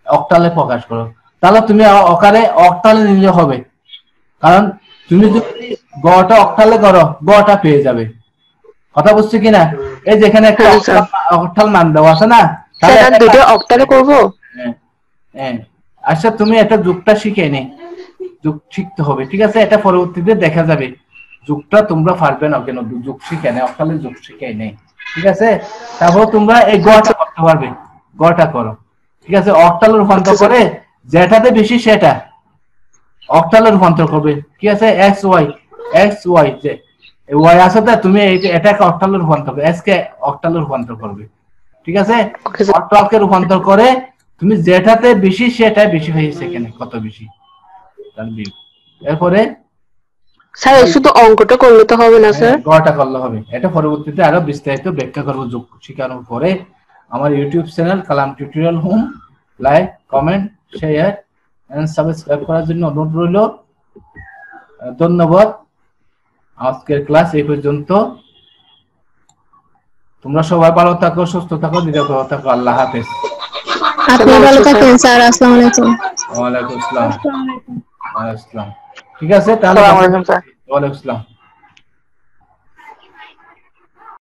অক্টালে প্রকাশ করো। তাহলে তুমি অকারে অক্টালে নিলে হবে, কারণ তুমি যদি গটা অক্টালে করো, গটা পেয়ে যাবে। কথা বুঝছো কিনা? এই যেখানে একটা অক্টাল মান দেওয়া আছে না, স্যার দুটো অক্টালে করব। হ্যাঁ আচ্ছা, তুমি একটা যুগটা শিখে নে, যুগ শিখতে হবে, ঠিক আছে? এটা পরবর্তীতে দেখা যাবে। যুগটা তোমরা পারবে না কেন, যুগ শিখে নে, অক্টালের যুগ শিখে নে, ঠিক আছে? তারপর তোমরা এই গটা করতে পারবে, গটা করো, ঠিক আছে? অক্টালে রূপান্তর করে যেটাতে বেশি সেটা অক্টালে রূপান্তর করবে, ঠিক আছে? XY যে ওয়াই আছে, তুমি এটাকে অক্টালে রূপান্তর করবে, এস কে অক্টালে রূপান্তর করবে, ঠিক আছে? অক্টালকে রূপান্তর করে তুমি যেটাতে বেশি সেটা বেশি হয়েছে, এখানে কত বেশি। এরপরে স্যার শুধু অঙ্কটা করলে তো হবে না স্যার? গড়টা করলে হবে। এটা পরবর্তীতে আরো বিস্তারিত ব্যাখ্যা করব যোগ শেখানোর পরে। আমার YouTube channel Kalam tutorial home like, comment, share and subscribe করার জন্য অনুরোধ রইল। ধন্যবাদ। আজকের ক্লাস এই পর্যন্ত। তোমরা সবাই ভালো থাকো, সুস্থ থাকো, নিরাপদ থাকো। আল্লাহ হাফেজ। আপনি ভালো থাকেন স্যার, আসসালামু আলাইকুম। ওয়ালাইকুম আসসালাম। ওয়ালাইকুম আসসালাম। ঠিক আছে তাহলে আসসালামু আলাইকুম স্যার। ওয়ালাইকুম আসসালাম।